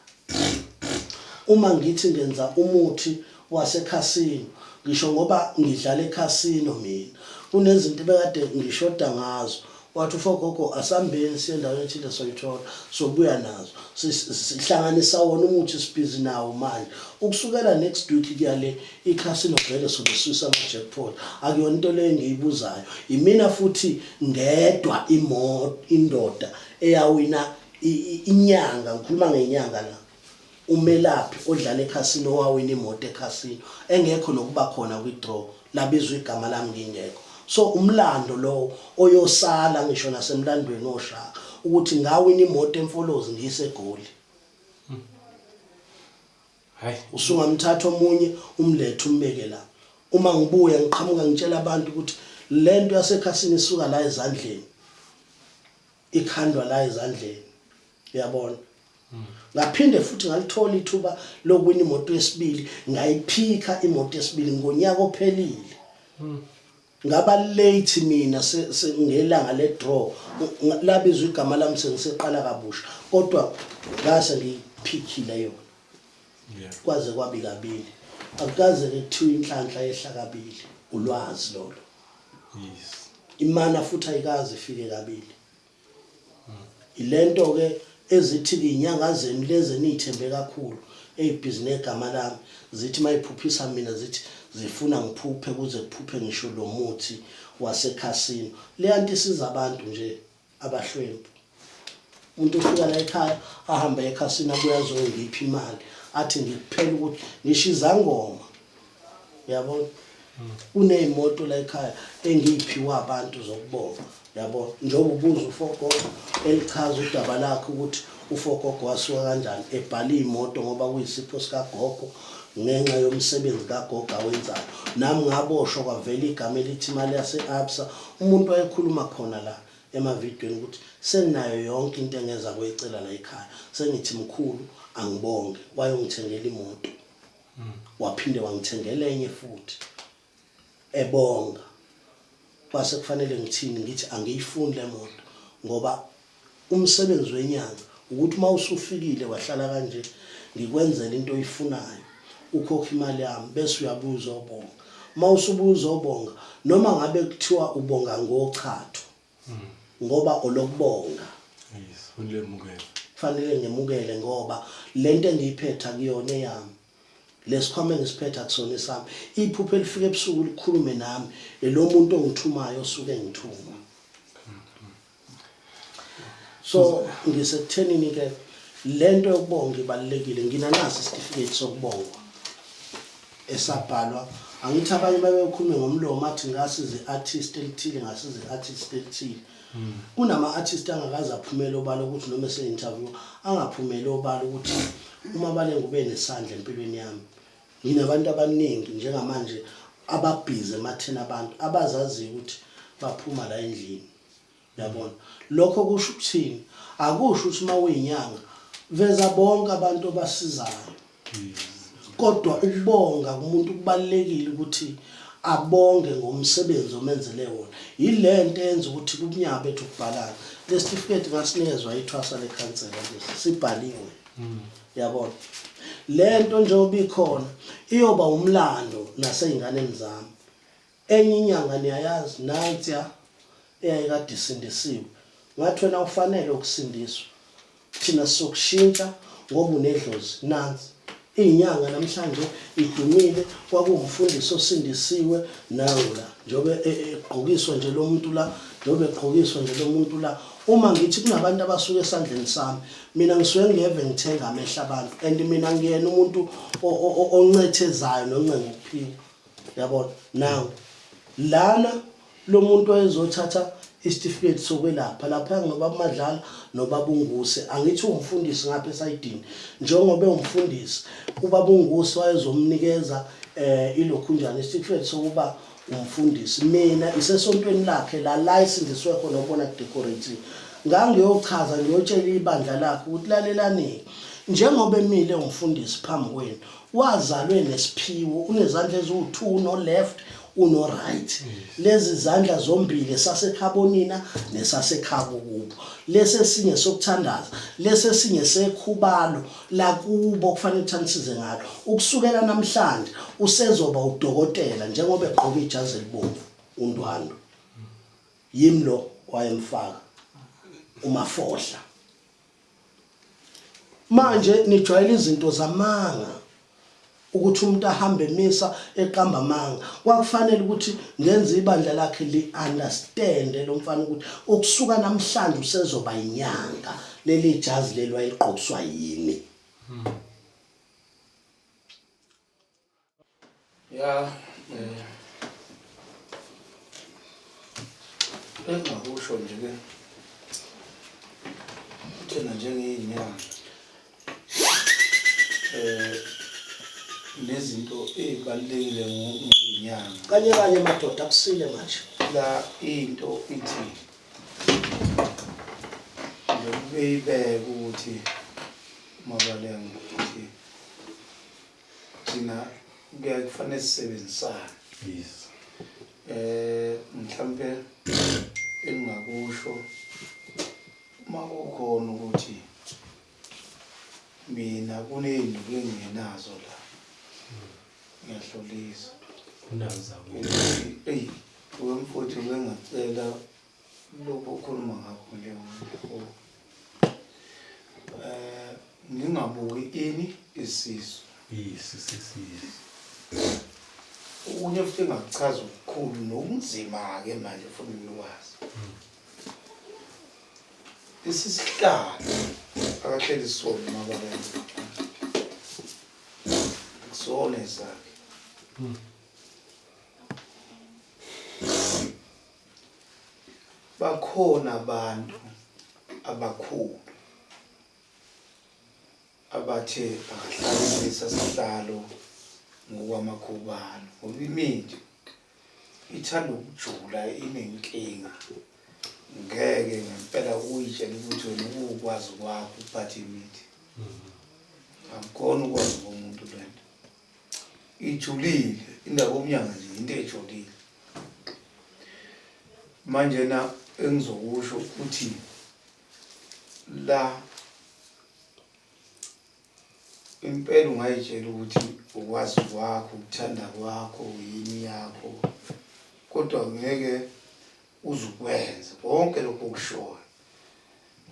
uma ngithi ngenza umuthi wasekhasini ngisho ngoba ngidlala ekhasino mina kunezinto bekade ngishoda ngazo wathi ufogogo asambeni siye endaweni ethile soyithola sobuya nazo sihlanganisa wona umuthi sibhizi nawo manje ukusukela next week kuyale ikhasino vele sobusisa ama jackpot akuyona into le engiyibuzayo imina futhi ngedwa indoda eyawina inyanga ngikhuluma ngenyanga la umelaphi odlala ekhasino wawina imoto ekhasino engekho nokuba khona kwi draw labizwa igama lami ngingekho. So umlando lo oyosala ngisho nasemlandweni oShaka ukuthi ngawina imoto emfolozi ngisegoli. Hayi, Usungamthatha omunye umlethe umbeke la. Uma ngibuya ngiqhamuka ngitshela abantu ukuthi lento yasekhasini isuka la ezandleni. Ikhandwa la ezandleni. Uyabona? Ngaphinde futhi ngalithola ithuba lokwina imoto yesibili, ngayiphika imoto yesibili ngonyaka ophelile. Ngaba late mina ngelanga le draw labizwa igama lami sengiseqala kabusha kodwa ngase ngiyiphikile yona. Kwaze kwabi kabili. Akukaze kuthiwa inhlanhla yehla kabili. Ulwazi lolo. yes. Imana futhi ayikaze ifike kabili. Ilento ke ezithi inyanga zenu leze nithembe kakhulu ebhizinesi egama lami zithi mayiphuphisa mina zithi zifuna ngiphuphe kuze kuphuphe ngisho lo muthi wasekhasini. Leyanto isiza abantu nje abahlwempu. Umuntu ufika la ekhaya ahamba ekhasini abuya azongiphi imali athi ngikuphela ukuthi ngisho izangoma. Uyabona? Uneyimoto la ekhaya engiphiwa abantu zokubonga. Yabo njengoba ubuza ufogogo elichaza udaba lakhe ukuthi ufogogo wasuka kanjani ebhala imoto ngoba kuyisipho sikagogo ngenxa yomsebenzi kagogo awenzayo. Nami ngaboshwa kwavela igama elithi imali yase-Absa. Umuntu wayekhuluma khona la emavidweni ukuthi seninayo yonke into engeza kuyicela la ekhaya. Sengithi mkhulu angibonge wayongithengela imoto. Waphinde wangithengela enye futhi. Ebonga. Kwase kufanele ngithini ngithi angiyifuni le moto ngoba umsebenzi wenyanga ukuthi mawusufikile wahlala kanje ngikwenzela into oyifunayo ukhokha imali yami bese uyabuza ubonga. Mawusubuza ubonga noma ngabe kuthiwa ubonga ngochatho ngoba olokubonga Yes, ulemukela. fanele ngemukele ngoba lento engiyiphetha kuyona eyami. Lesikhwama ngisiphetha kusona sami. Iphupho elifika ebusuku likhulume nami lo muntu ongithumayo osuke ngithuma. So ngisekuthenini ke lento yokubonga ibalekile. Nginanaso isitifiketi sokubonga esabhalwa. Angithi abanye babekhulume ngomlomo athi ngasize artist elithile ngasize artist elithile. Kunama artist angakaza aphumela obala ukuthi noma ese interview angaphumela obala ukuthi uma bale ngube nesandla empilweni yami. Nginabantu abaningi njengamanje ababhizi emathena abantu abazazi ukuthi baphuma la endlini. Uyabona? Lokho kusho ukuthini? Akusho ukuthi mawuyinyanga veza bonke abantu basizayo. Kodwa ukubonga kumuntu kubalekile ukuthi abonge ngomsebenzi omenzele wona. Yilento yenza ukuthi kubunyawo bethu kubhalana. Le certificate ngasinikezwa ithwasa lekhansela lesi sibhaliwe. Yabona? Lento njengoba ikhona iyoba umlando naseyinganeni zami. Enye inyanga niyayazi nansi eyayikade isindisiwe. Ngathi wena ufanele ukusindiswa. Thina sokushintsha ngoba unedlozi nansi. Inyanga namhlanje idumile kwakuwumfundisi osindisiwe nawe la njobe egqokiswa nje lo muntu la njobe egqokiswa nje lo muntu la. Uma ngithi kunabantu abasuka esandleni sami mina ngisuke ngiyeve ngithenga amehla abantu and mina ngiyena umuntu oncethezayo noncenga ukuphiwa. Yabona? Nawe lana lo muntu oyezothatha isitifiketi sokwelapha lapha ngoba Madlala nobaba uNguse angithi umfundisi ngapha esayidini njengoba umfundisi ubaba uNguse wayezomnikeza ilokhunjana isitifiketi sokuba umfundisi. Mina isesontweni lakhe la isindiswe khona ubona decorative ngangiyochaza ngiyotshela ibandla lakhe ukuthi lalelani njengoba emile umfundisi phambi kwenu wazalwe nesiphiwo unezandla eziwu2 no left uno right. Lezi zandla zombili sasekhabonina nesasekhabukubo. Lese sinye sokuthandaza, lese sinye sekhubalo la kubo kufanele uthandisize ngalo. Ukusukela namhlanje usezoba udokotela njengoba egqoka ijazi elibomvu uNdwando. Yimi lo wayemfaka uMafohla. Manje nijwayele izinto zamanga ukuthi umuntu ahambe emisa eqamba amanga. Kwakufanele ukuthi ngenze ibandla lakhe li understand lo mfana ukuthi ukusuka namhlanje usezoba inyanga leli jazi leli wayeqoqiswa yini. Yeah, engakusho nje ke thina njengezinyanga nezinto ezibalekile ngezinyanga kanye madoda akusile manje la into ithi lokubeyibeka ukuthi mabalenga ukuthi thina kufanele sisebenzisane Yes. mhlambe engakusho makukhona ukuthi mina kunezinto enginenazo la ngiyahlolisa Unaza ukuthi wemfuthi bengacela lokho okhuluma ngakho nje ngingabuki ini isizo Yes, okunye futhi engakuchaza ukukhulu nokunzima-ke manje futhi ngiwazi isisihlalo akahleli sona mabalenza kusona esakhe bakhona abantu abakhulu abathe akahlalisa sihlalo ngokwamakhubalo ngoba imithi ithanda ukujula inenkinga ngeke ngempela uyitshela ukuthi wena ukwazi kwakho uphathe imithi akukona ukwazi komuntu lento ijulile indaba omnyanga nje into ejulile manje na engizokusho ukuthi la impela ungayitshela ukuthi ukwazi kwakho ukuthanda kwakho yini yakho kodwa ngeke uzukwenza konke lokho okushoyo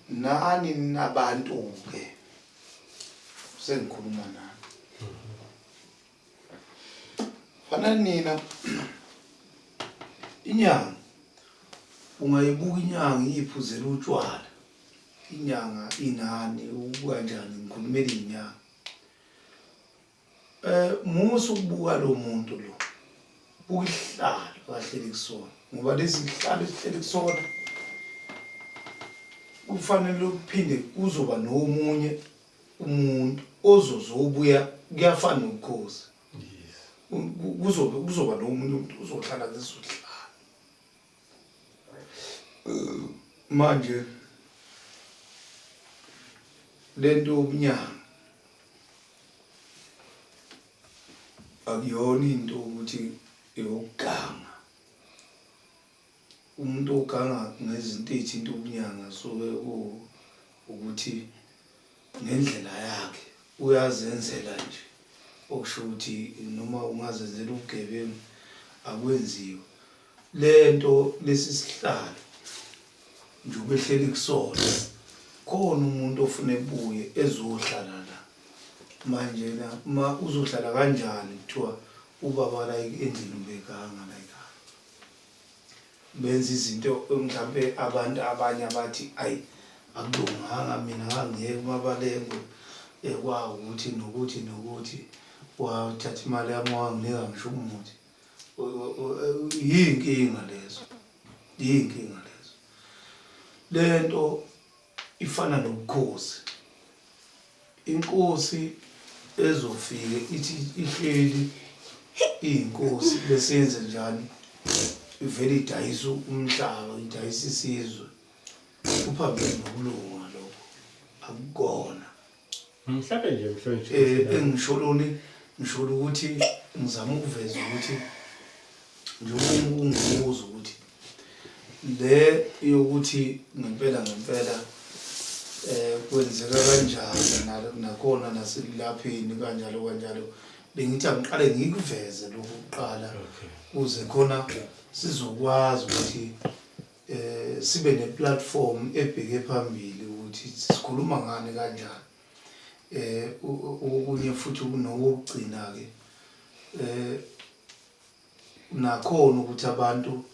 nani nabantu ke sengikhuluma nani fana nina inyanga ungayibuka inyanga iyiphuzela utshwala inyanga inani ukanjani ngikhulumela inyanga musu ukubuka lo muntu lo buka isihlalo kahleli kusona ngoba lesi sihlalo esihleli kusona kufanele ukuphinde kuzoba nomunye umuntu ozobuya kuyafana nokukhosi kuzoba nomunye umuntu uzohlala kuleso sihlalo manje lento obunyanga akuyona into ukuthi eyokuganga umuntu oganga ngezinto ezithinta ubunyanga soke ukuthi ngendlela yakhe uyazenzela nje okusho ukuthi noma ungazenzela ubugebengu akwenziwe lento lesisihlalo nje ubehleli kusona khona umuntu ofuna ebuye ezohlala la manje na ma uzohlala kanjani kuthiwa ubaba la endlini ubeganga la ekhaya benza izinto mhlambe abantu abanye abathi ayi akulunganga mina ngangiyeke uMabalengo ekwazi ukuthi nokuthi wathatha imali yami wanginika ngisho umuthi yinkinga lezo lento ifana nobukhosi inkosi ezofike ithi ihleli inkosi bese yenze njani ivele idayisa umhlaba idayisa isizwe uphambili nokulunga lokho akukona Mhlawumbe nje mhlonje ngisho ukuthi ngizama ukuveza ukuthi njengoba ungibuza ukuthi le yokuthi ngempela kwenzeka kanjani nakhona naselapheni kanjalo bengithi angiqale ngikuveze lokho kuqala kuze khona sizokwazi ukuthi sibe neplatform ebheke phambili ukuthi sikhuluma ngani kanjani okunye futhi kunokugcina ke nakhona ukuthi abantu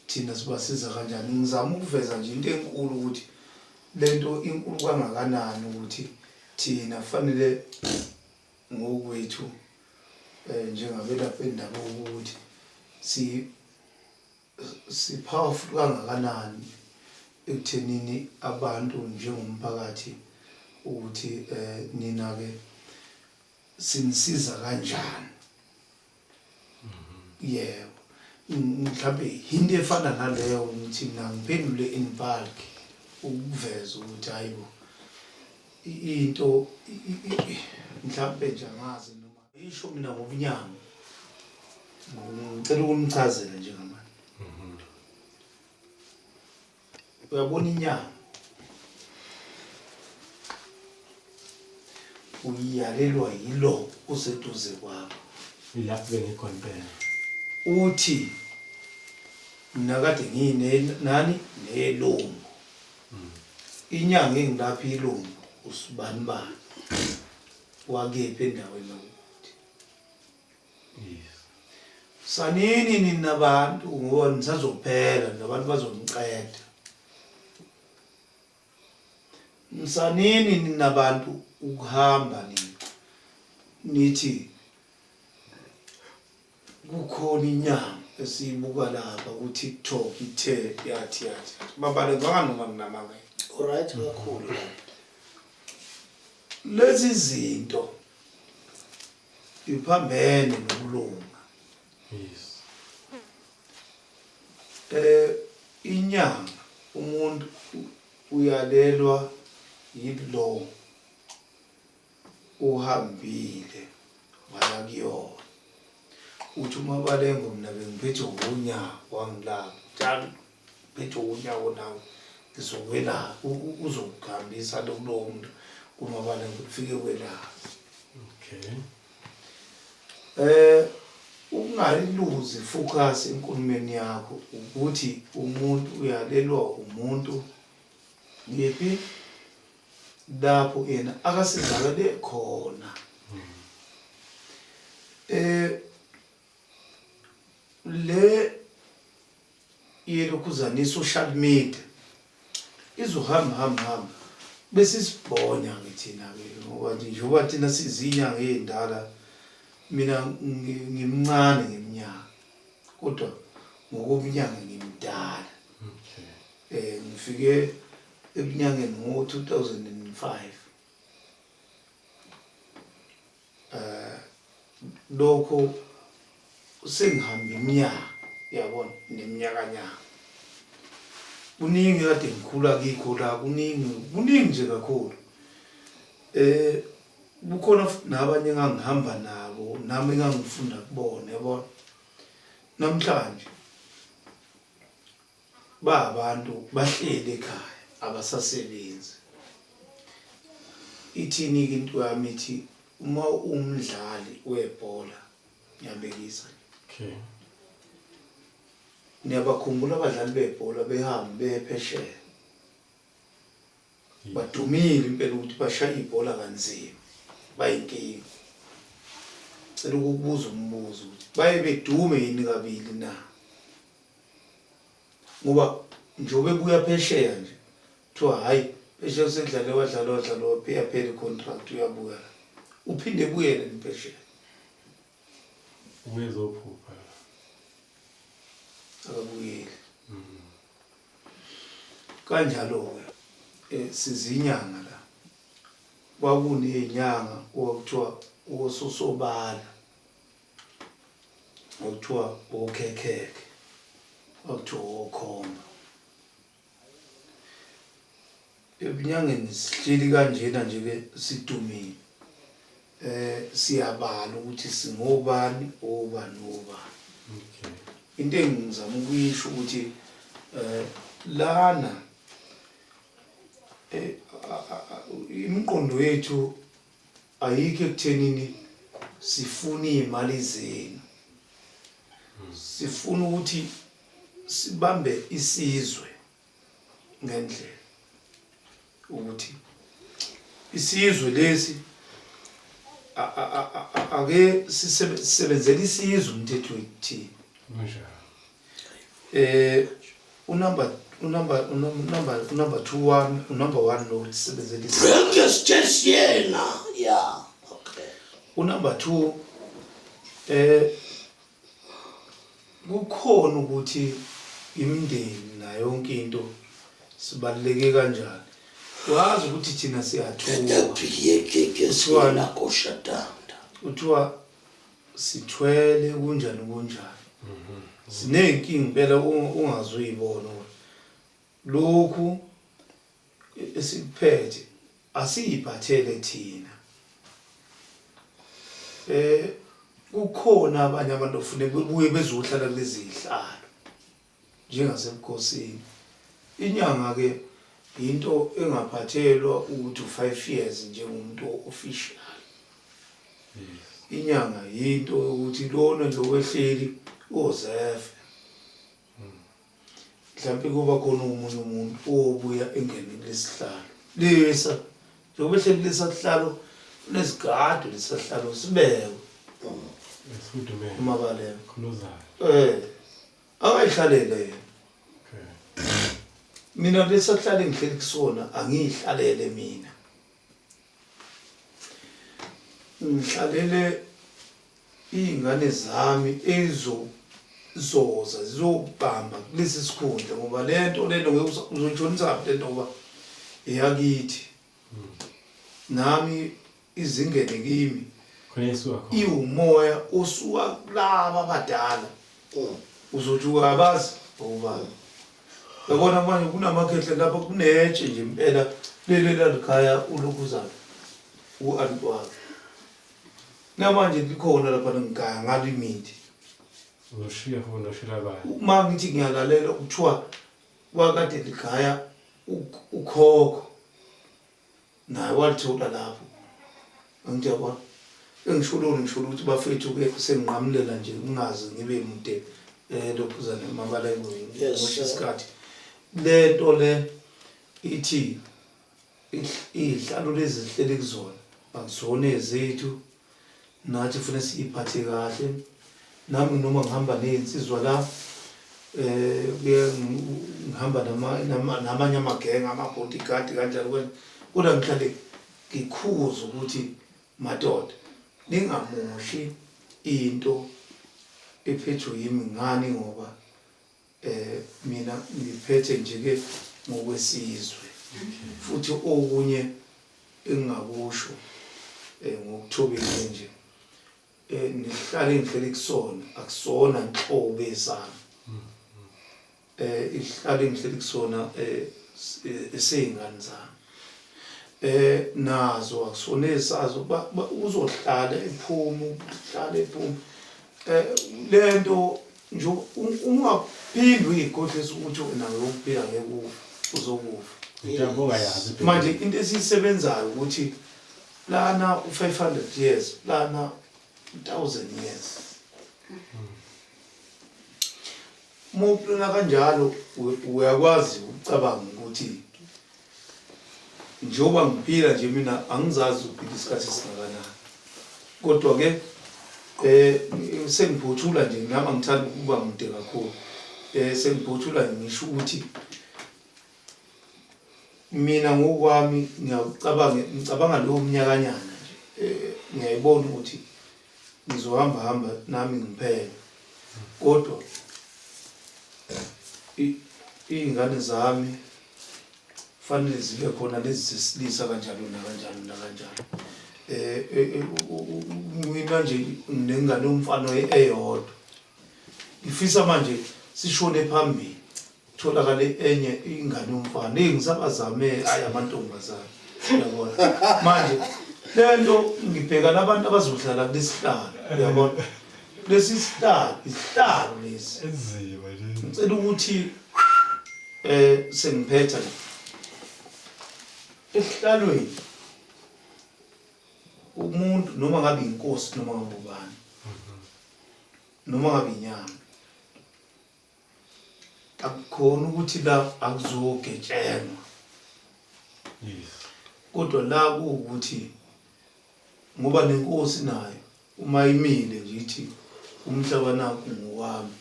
thina sibasiza kanjani ngizama ukuveza nje into enkulu ukuthi lento inkulu kangakanani ukuthi thina fanele ngokwethu njengabelaphi bendabuko ukuthi si-powerful kangakanani ekuthenini abantu njengomphakathi ukuthi nina-ke sinisiza kanjani. Yebo, mhlawumbe into efana naleyo ukuthi mina ngiphendule in bulk ukuveza ukuthi hayibo into mhlawumbe nje angazi noma isho mina ngobunyanga ngicela ukumchazela njengamanje. Uyabona inyanga uyalelwa yilo useduze kwakho. Ilapho bengekho impela. Uthi mina kade nginenani nelungu. Inyanga engilapha ilungu usibani bani wakephi endaweni yokuthi. Yes. Sanini nina bantu ngoba nisazophela nabantu bazomqeda. Sanini nina bantu ukuhamba nithi kukhona inyanga esiyibuka lapha ku TikTok ithe yathi babale noma nginamanga. Alright kakhulu. Lezi zinto iphambene nokulunga. Yes. Inyanga umuntu uyalelwa yilo uhambile waya kuyona. Uthi uma balengo mina bengiphethe unyaka wangilapha njalo phethe unyaka nawe ngizokwela uzokuhambisa lo muntu uma balengo ufike kwelapha. Okay. Ungaliluzi focus enkulumeni yakho ukuthi umuntu uyalelwa umuntu ngephi lapho yena akasizakale khona. Le yelokhuzana social media izohamba bese sibhonya ngithina ke ngoba njengoba thina sizinyanga ezindala mina ngimncane ngeminyaka kodwa ngokuminyaka ngimdala. Okay. Ngifike eminyangeni ngo-2005. Lokho sengihamba iminyaka yabona neminyakanyaka. Kuningi kade ngikhula kikho la kuningi nje kakhulu. Bukhona nabanye engangihamba nabo nami engangifunda kubona yabona. Namhlanje abantu bahlele ekhaya abasasebenzi. Ithini into yami ithi uma umdlali webhola ngiyabekisa. Okay. Niyabakhumbula abadlali bebhola behamba bephesheya. Badumile impela ukuthi bashaya ibhola kanzima bayinkingi. Cela ukubuza umbuzo ukuthi baye bedume yini kabili na? Ngoba njobe buya phesheya nje kuthiwa hayi phesheya usedlale wadlala waphela icontract uyabuya. Uphinde buyele phesheya. Uyezophupha. Akabuyeli. Kanjalo sizinyanga la. Kwakunezinyanga okuthiwa usosobala. Okuthiwa okhekheke. Okuthiwa okhomba. Ebinyangeni sihleli kanjena nje ke sidumile. Siyabala ukuthi singobani obani. Okay. Into engizama ukuyisho ukuthi lana imiqondo yethu ayikho ekuthenini sifuna imali zenu. Sifuna ukuthi sibambe isizwe ngendlela ukuthi isizwe lesi ake sisebenzele isizwe umthetho wethini. Number 2 number 1 no sisebenzele isizwe. Breakfast just yena. Yeah. Okay. Number 2 kukhona ukuthi imindeni nayo yonke into sibaluleke kanjani. Wazi ukuthi thina siyathuka. Kuthiwa sithwele kunjani kunjani. Sinenkingi impela ungazuyibona. Lokhu esiphethe asiyiphathele thina. Kukhona abanye abantu ofune bebuye bezohlala kulezi zihlalo njengasebukhosini. Inyanga ke into engaphathelwa ukuthi 5 years njengomuntu official. Inyanga into ukuthi lona nje wehleli ozefe. Mhlawumbe kuba khona umunye umuntu obuya engene kulesihlalo. Lesa njengoba ehleli lesihlalo lesigado lesihlalo sibekwe. Esifudumele. Umabaleko. Khuluzayo. Akayihlalele yena. Okay. Mina lesahlale ngihleli kusona angihlalele mina. Ngihlalele izingane zami ezizoza zizobamba kulesi sikhundla ngoba lento lento uzotshonisa lento ngoba eyakithi. Nami izingene kimi iwumoya osuka kulaba abadala. Uzothi uyabazi ubani. Yabona manje kunamakhehle lapha kunetshe nje impela lelela likhaya ulokhuzana uAntwana. Namanje likhona lapha ngikaya ngalimithi. Uzoshiya funa ushila bani. Uma ngithi ngiyalalela ukuthiwa wakade likhaya ukhokho naye walithola lapho. Angijabona. Engisholo ukuthi bafethu ke senginqamulela nje ungazi ngibe mude lokhuzana emabaleko ngosho isikhathi. Lento le ithi ihlalo lezi zihlele kuzona akuzona ezethu nathi ufuna siyiphathe kahle. Nami noma ngihamba nezinsizwa la ngihamba namanye amagenge amabodyguard kanjalo kodwa ngihlale ngikhuza ukuthi madoda ningamoshi into ephethwe yimi ngani ngoba mina ngiphethe nje ke ngokwesizwe. Futhi okunye engingakusho ngokuthobekile nje nihlale ngihlele kusona akusona nhlobo esami. Ihlale ngihlele kusona eseyingane zami. Nazo akusona esazo uzohlala ephuma uhlala ephuma. Lento nje ungaphindi uyikhohlisa ukuthi nawe ukuphila ngeke uzokufa. Ngiyabonga yazi. Manje into esisebenzayo ukuthi lana u500 years lana 1000 years. Muplana kanjalo uyakwazi ukucabanga ukuthi njengoba ngiphila nje mina angizazi ukuphila isikhathi esingakanani. Kodwa ke sengiphothula nje ngama ngithanda ukuba mude kakhulu. Sengiphothula ngisho ukuthi mina ngokwami ngicabanga lo mnyakanyana nje ngiyayibona ukuthi ngizohamba nami ngiphele. Kodwa izingane zami fanele zibe khona lezi zesilisa kanjalo nakanjalo. Mina nje nengane umfana eyodwa. Ngifisa manje sishone phambili. Tholakale enye ingane umfana. Ngisabazame amantombazana. Uyabona? Manje lento ngibheka nabantu abazohlala kulesihlalo. Uyabona? Lesi isihlalo lesi. Enzima nje. Ngicela ukuthi sengiphetha esihlalweni umuntu noma ngabe inkosi noma ngabe ubani noma ngabe inyanga akukhona ukuthi la akuzogetshengwa. Kodwa la ukuthi ngoba nenkosi nayo uma imile nje ithi umhlaba nakho ngowami.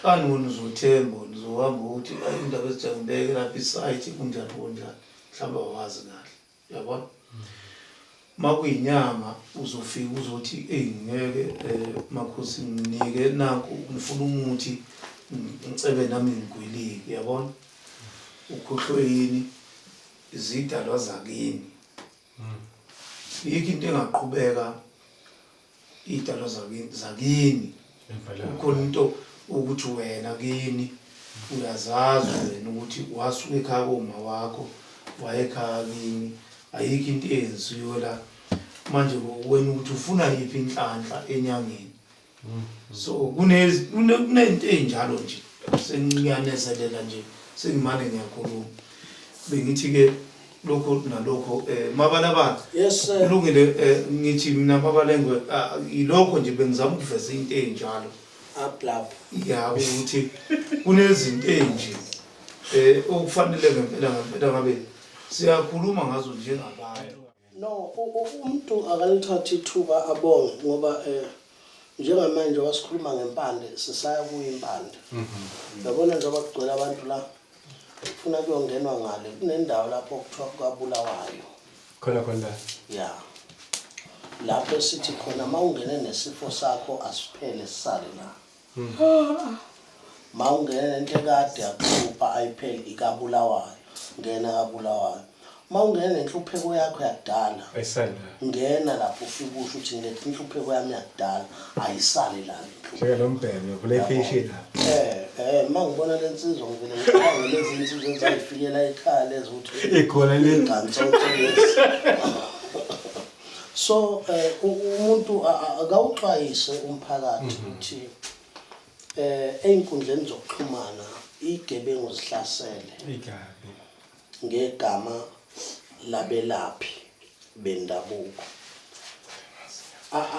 Ani wona uzothemba uzohamba ukuthi indaba ezijangibeke lapha isite kunjani mhlawumbe awazi kahle. Uyabona? Makuyinyanga uzofika uzothi ngeke makhosi nginike nakho ngifuna umuthi ngicebe nami ngigwilike yabona ukhohlwe yini izidalwa zakini yikho into engaqhubeka idalwa zakini ukhona into ukuthi wena kini uyazazi wena ukuthi wasuka ekhaya koma wakho wayekhaya kini ayikho into eyenziwe la manje wena ukuthi ufuna yiphi inhlanhla enyangeni so kunento enjalo nje sengiyanezelela nje sengimane ngiyakhuluma bengithi ke lokho nalokho mabalabala yes sir. kulungile ngithi mina babalengwe ilokho nje bengizama ukuveza into enjalo ablap ya ukuthi kunezinto enje okufanele ngempela ngabe siyakhuluma ngazo njengabantu. no umuntu akalithatha ithuba abonge ngoba njengamanje wasikhuluma ngempande sisaya kuyimpande yabona nje abagcwele abantu la ufuna kuyongenwa ngale kunendawo lapho kuthiwa kwabulawayo khona ya lapho esithi khona mawungene nesifo sakho asiphele sisale la mawungene nento ekade yakuhlupha ayipheli ikabulawayo ngena kabulawayo mawungene nenhlupheko yakho yakudala ayisala ngena lapho ufika usho ukuthi inhlupheko yami yakudala ayisale la njeke lo mbhebe kule patient mangibona lensizwa ngivele ngicabanga lezi insizwa ezayifikela ekhaya lezi ukuthi ikhona le so umuntu akawuxwayise umphakathi ukuthi einkundleni zokuxhumana igebengu zihlasele igabi ngegama labelaphi bendabuko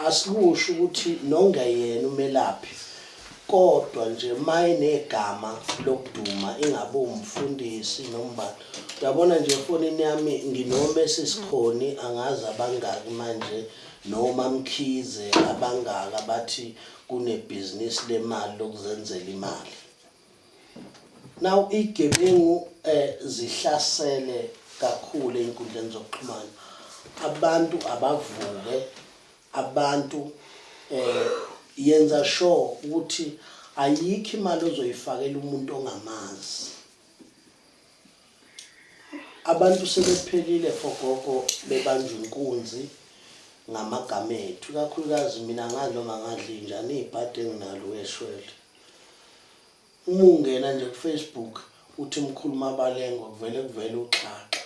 asikusho ukuthi nongayena umelaphi kodwa nje mayinegama lokuduma ingabe umfundisi noma uyabona nje efonini yami nginome sesikhoni angazi abangaki manje noma Mkhize abangaka bathi kunebusiness lemali lokuzenzela imali now igebengu zihlasele kakhulu einkundleni zokuxhumana abantu abavuke abantu yenza sure ukuthi ayikho imali ozoyifakela umuntu ongamazi abantu sebephelile fogogo bebanjwe inkunzi ngamagama ethu kakhulukazi mina ngazi noma ngadli njani ibhade enginalo weshwele uma ungena nje ku Facebook uthi mkhuluma abalengo kuvele uxhaxa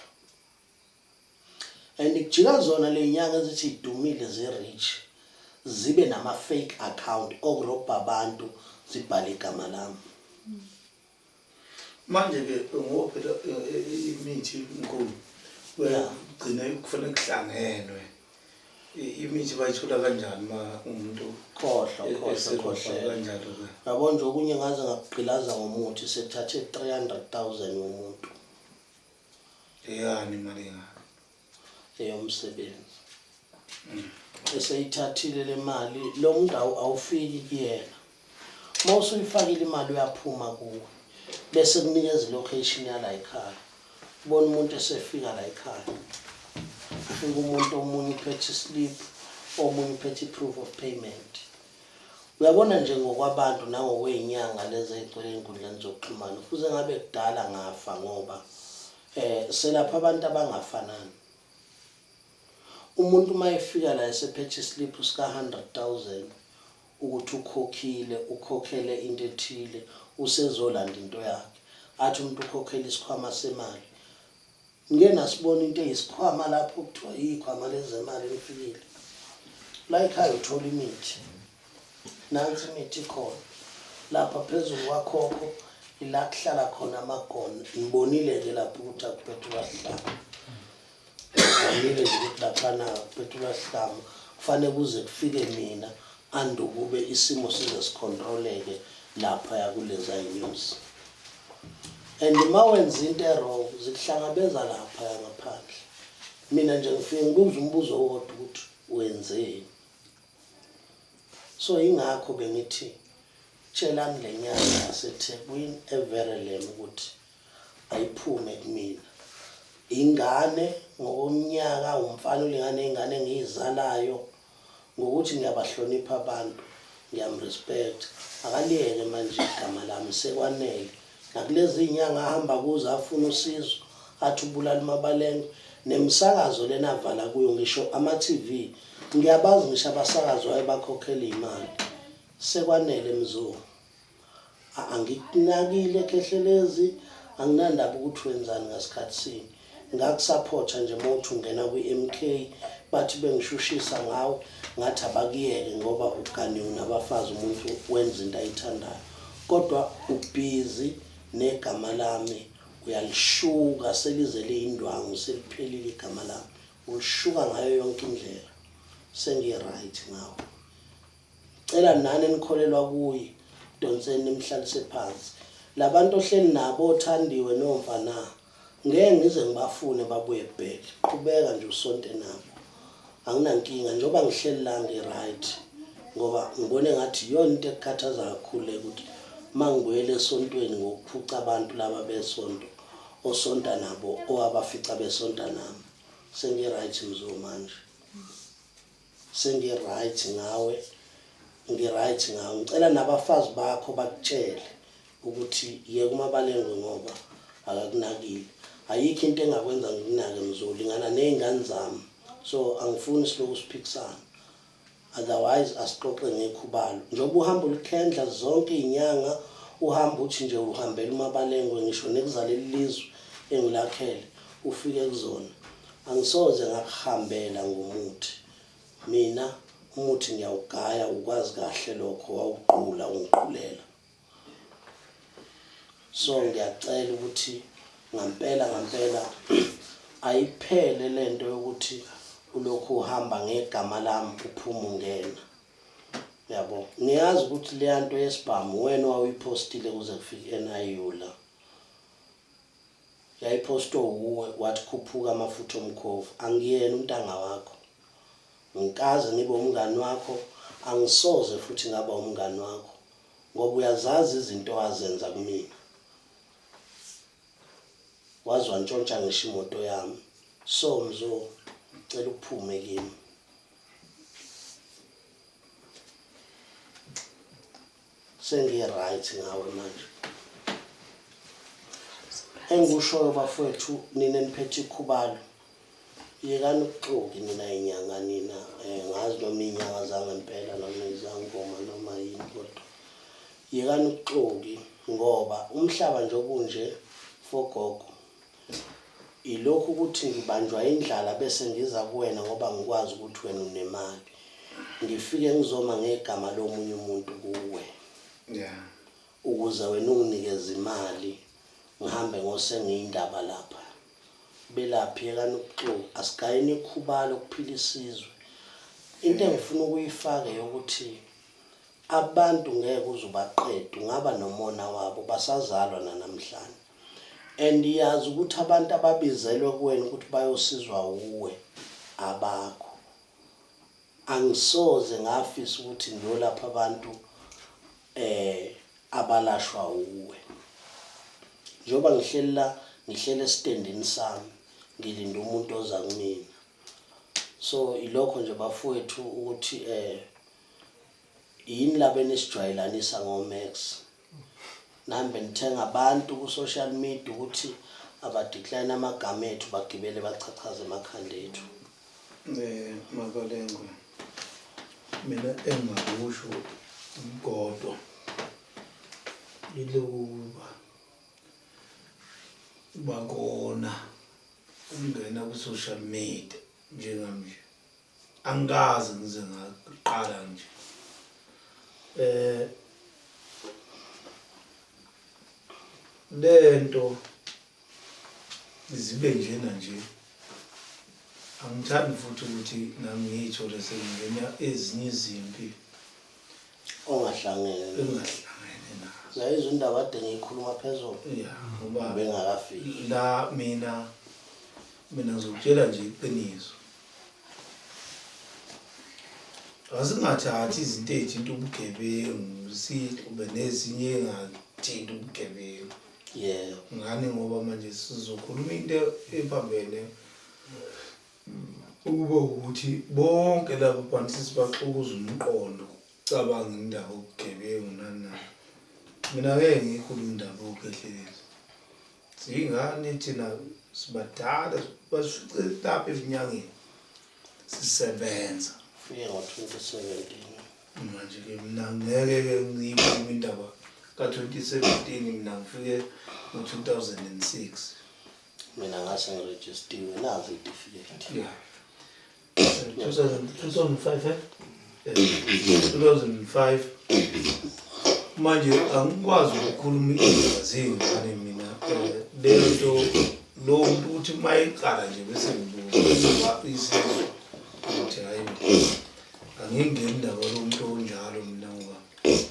and ikujika zona le nyanga ezithi idumile ze-rich zibe nama-fake account okurobha abantu zibhale igama lami manje-ke ngophela imithi nkulu gcina kufanele kuhlangenwe imithi bayithola kanjani ma umuntu khohlwa kanjalo-ke yabo nje okunye ngaze ngakugqilaza ngomuthi sethathe 300,000 womuntu yani imali engaka eyomsebenzi eseyithathile le mali lo muntu awufiki kuyena mawusuyifakile imali uyaphuma kuwe bese kunikeza location yala ekhaya ubona umuntu esefika la ekhaya ufika umuntu omunye uphethe slip omunye uphethe proof of payment uyabona nje ngokwabantu nangokwezinyanga lezi ezigcwele einkundleni zokuxhumana fuze ngabe kudala ngafa ngoba selapha abantu abangafanani umuntu mayefika la esephethe slip sika 100,000 ukuthi ukhokhele into ethile usezolanda into yakhe athi umuntu ukhokhela isikhwama semali ngena sibona into eyisikhwama lapho kuthiwa ikhwama lezemali lifikile la ekhaya uthola imithi nansi imithi khona lapha phezulu kwakhokho ila kuhlala khona amagona ngibonile ke lapho ukuthi akuphethe uhlamba ngibonile ukuthi laphana akuphethe uhlamba kufanele kuze kufike mina andukube isimo size sicontroleke lapha yakuleza news and mawenza into wrong zikuhlangabeza lapha ngaphandle mina nje ngifike ngibuza umbuzo wodwa ukuthi wenzeni so ingakho bengithi tshelani lenyanga yaseThekwini everelem ukuthi ayiphume kumina ingane ngokomnyaka umfana ulingane ingane engizalayo ngokuthi ngiyabahlonipha abantu ngiyamrespect akaliyeke manje igama lami sekwanele nakulezi inyanga ahamba kuzo afuna usizo athi ubulala uMabalengwe nemsakazo lenavala kuyo ngisho ama-TV ngiyabazi ngisho abasakazi wayebakhokhela imali sekwanele Mzo angikunakile Khehlelezi anginandaba ukuthi wenzani ngasikhathi sini ngakusupport nje mawuthi ungena kwi-MK bathi bengishushisa ngawe ngathi abakuyeke ngoba uganiwe nabafazi umuntu wenza into ayithandayo kodwa ubhizi negama lami uyalishuka selize leyindwangu seliphelile igama lami ulishuka ngayo yonke indlela sengi-right ngawo cela nani nikholelwa kuye donseni nimhlalise phansi labantu ohleli nabo othandiwe nomfana ngeke ngize ngibafune babuye back qhubeka nje usonte nabo anginankinga njengoba ngihleli la ngi-right ngoba ngibone ngathi yona into ekukhathaza kakhulu ukuthi mangibuyele esontweni ngokuphuca abantu laba besonto osonta nabo owabafica besonta nami sengi-right Mzo manje sengi-right ngawe ngi-right ngawe ngicela nabafazi bakho bakutshele ukuthi yeke uMabalengwe ngoba akakunakile ayikho into engakwenza ngikunake Mzo lingana ney'ngane zami so angifuni siloku siphikisana otherwise asixoxe ngekhubalo njengoba uhamba ulikhendla zonke iy'nyanga uhamba uthi nje uhambela uMabalengwe ngisho nekuzaleli lizwe engilakhele ufike kuzona angisoze ngakuhambela ngomuthi mina umuthi ngiyawugaya ukwazi kahle lokho wawuqula ungiqulela so ngiyacela ukuthi ngampela ayiphele lento yokuthi ulokhu uhamba ngegama lami uphuma ungena yabo ngiyazi ukuthi le nto yesibhamu wena wawuyipostile kuze kufike NIU la yayiposto uwe wathi khuphuka amafutha omkhovu angiyena umntanga wakho ngikaze ngibe umngani wakho angisoze futhi ngaba umngani wakho ngoba uyazazi izinto wazenza kumina wazwa ntshontsha ngisho imoto yami so Mzo cela uphume kimi sengi-right ngawe manje engikushoyo bafowethu nina niphethe ikhubalo yekani ukuxoki nina inyanga nina ngazi noma iy'nyanga zangempela noma izangoma noma yini kodwa yekani ukuxoki ngoba umhlaba nje obunje fogogo ilokhu ukuthi ngibanjwa indlala bese ngiza kuwena ngoba ngikwazi ukuthi wena unemali ngifike ngizoma ngegama lomunye umuntu kuwe ukuze wena unginikeze imali ngihambe ngosengiyindaba lapha belaphi yekani ukuxoka asigayeni ikhubalo kuphila isizwe into engifuna ukuyifaka yokuthi abantu ngeke uzubaqeda ungaba nomona wabo basazalwa namhlanje and yazi ukuthi abantu ababizelwe kuwena ukuthi bayosizwa uwe abakho angisoze ngafisa ukuthi ngiyolapha abantu abalashwa uwe njengoba ngihlele estendini sami ngilinda umuntu oza kumina so ilokho nje bafowethu ukuthi yini labe nesijwayelanisa ngoMax nambe nithenga abantu ku social media ukuthi abadecline amagama ethu bagibele bachachaze emakhanda ethu Mabalengwe mina engakusho umgodo iluba bakona ungena ku social media njengamanje angikaze ngize ngaqala nje lento zibe njena nje angithandi futhi ukuthi nami ngiyithole sengingena ezinye izimpi ongahlangene nazo yayizo indaba ade ngiyikhuluma phezulu ngoba bengakafiki la mina ngizokutshela nje iqiniso asingathathi izinto ezithinta ubugebengu sixube nezinye engathinta ubugebengu ngani ngoba manje sizokhuluma into ephambene ukuba ukuthi bonke labo bantu sisibaxukuza umqondo cabanga indaba okugebengu nana mina ke ngikhuluma indaba okhehlelezi singane thina sibadala basifice lapha eminyangeni sisebenza fike ngo-2017 manje ke mina ngeke ke ngiyikhuluma indaba ka-2017 mina ngifike ngo-2006 mina ngase ngirejistiwe nazi itifiketi yeah 2005 2005 manje angikwazi ukukhuluma indaba zingane mina lento lo muntu uthi mayiqala nje bese ngibuka isizwe ukuthi hayi angingeni indaba lo muntu onjalo mina ngoba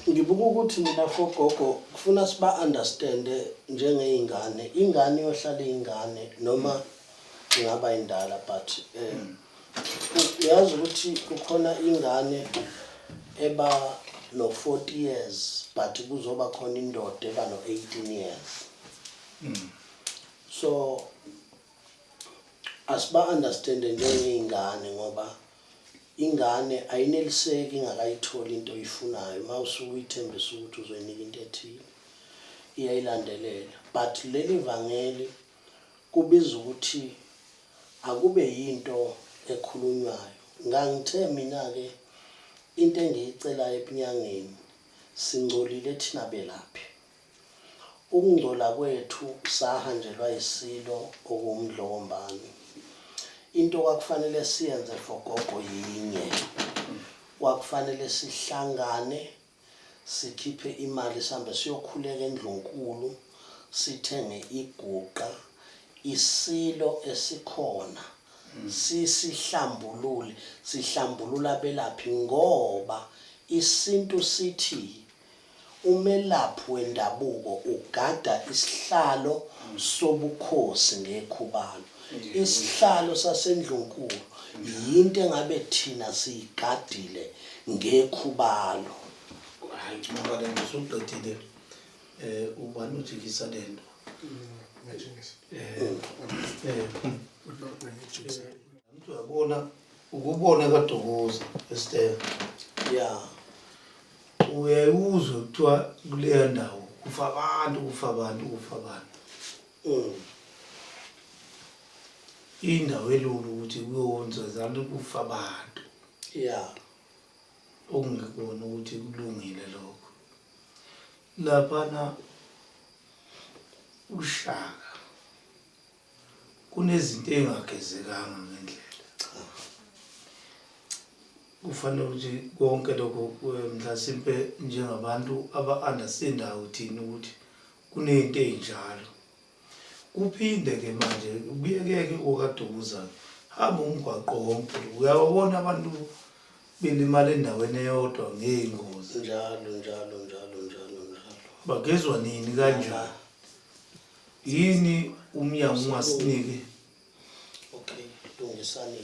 ngibuka ukuthi mina fogogo kufuna siba understande njengeyingane ingane yohlala ingane noma ingaba indala but uyazi ukuthi kukhona ingane eba no 40 years but kuzoba khona indoda eba no 18 years so asiba understand njengeyingane ngoba ingane ayineliseki ingakayitholi into oyifunayo mawusuke uyithembisa ukuthi uzoyinika into ethile iyayilandelela but leli vangeli kubiza ukuthi akube yinto ekhulunywayo ngangithe mina ke into engiyicelayo ebunyangeni singcolile thina belaphi ukungcola kwethu sahanjelwa isilo okumdlokombani into kwakufanele siyenze fogogo yinye kwakufanele sihlangane sikhiphe imali sihambe siyokhuleka endlunkulu sithenge iguqa isilo esikhona sisihlambulule sihlambulula belaphi ngoba isintu sithi umelaphi wendabuko ugada isihlalo sobukhosi ngekhubalo isihlalo sasendlunkulu yinto engabe thina siyigadile ngekhubalo hayi ngoba lento soqedile ubani ujikisa lento mntu yabona ukubona kaDokoza Esther yeah uyayuzwa kuthiwa kuleya ndawo kufa abantu indawo elulu ukuthi kuyonzazana kufa abantu yeah okungekona ukuthi kulungile lokho laphana uShaka kunezinto engagezekanga ngendlela kufanele ukuthi konke lokho mhlasimpe njengabantu aba-understandayo thina ukuthi kunento ey'njalo kuphinde ke manje ubuyekeke okaDokoza hamba umgwaqo wonke uyabona abantu belimala endaweni eyodwa ngey'ngozi njalo bagezwa nini kanjani yini umnyango ungasiniki okay lungisani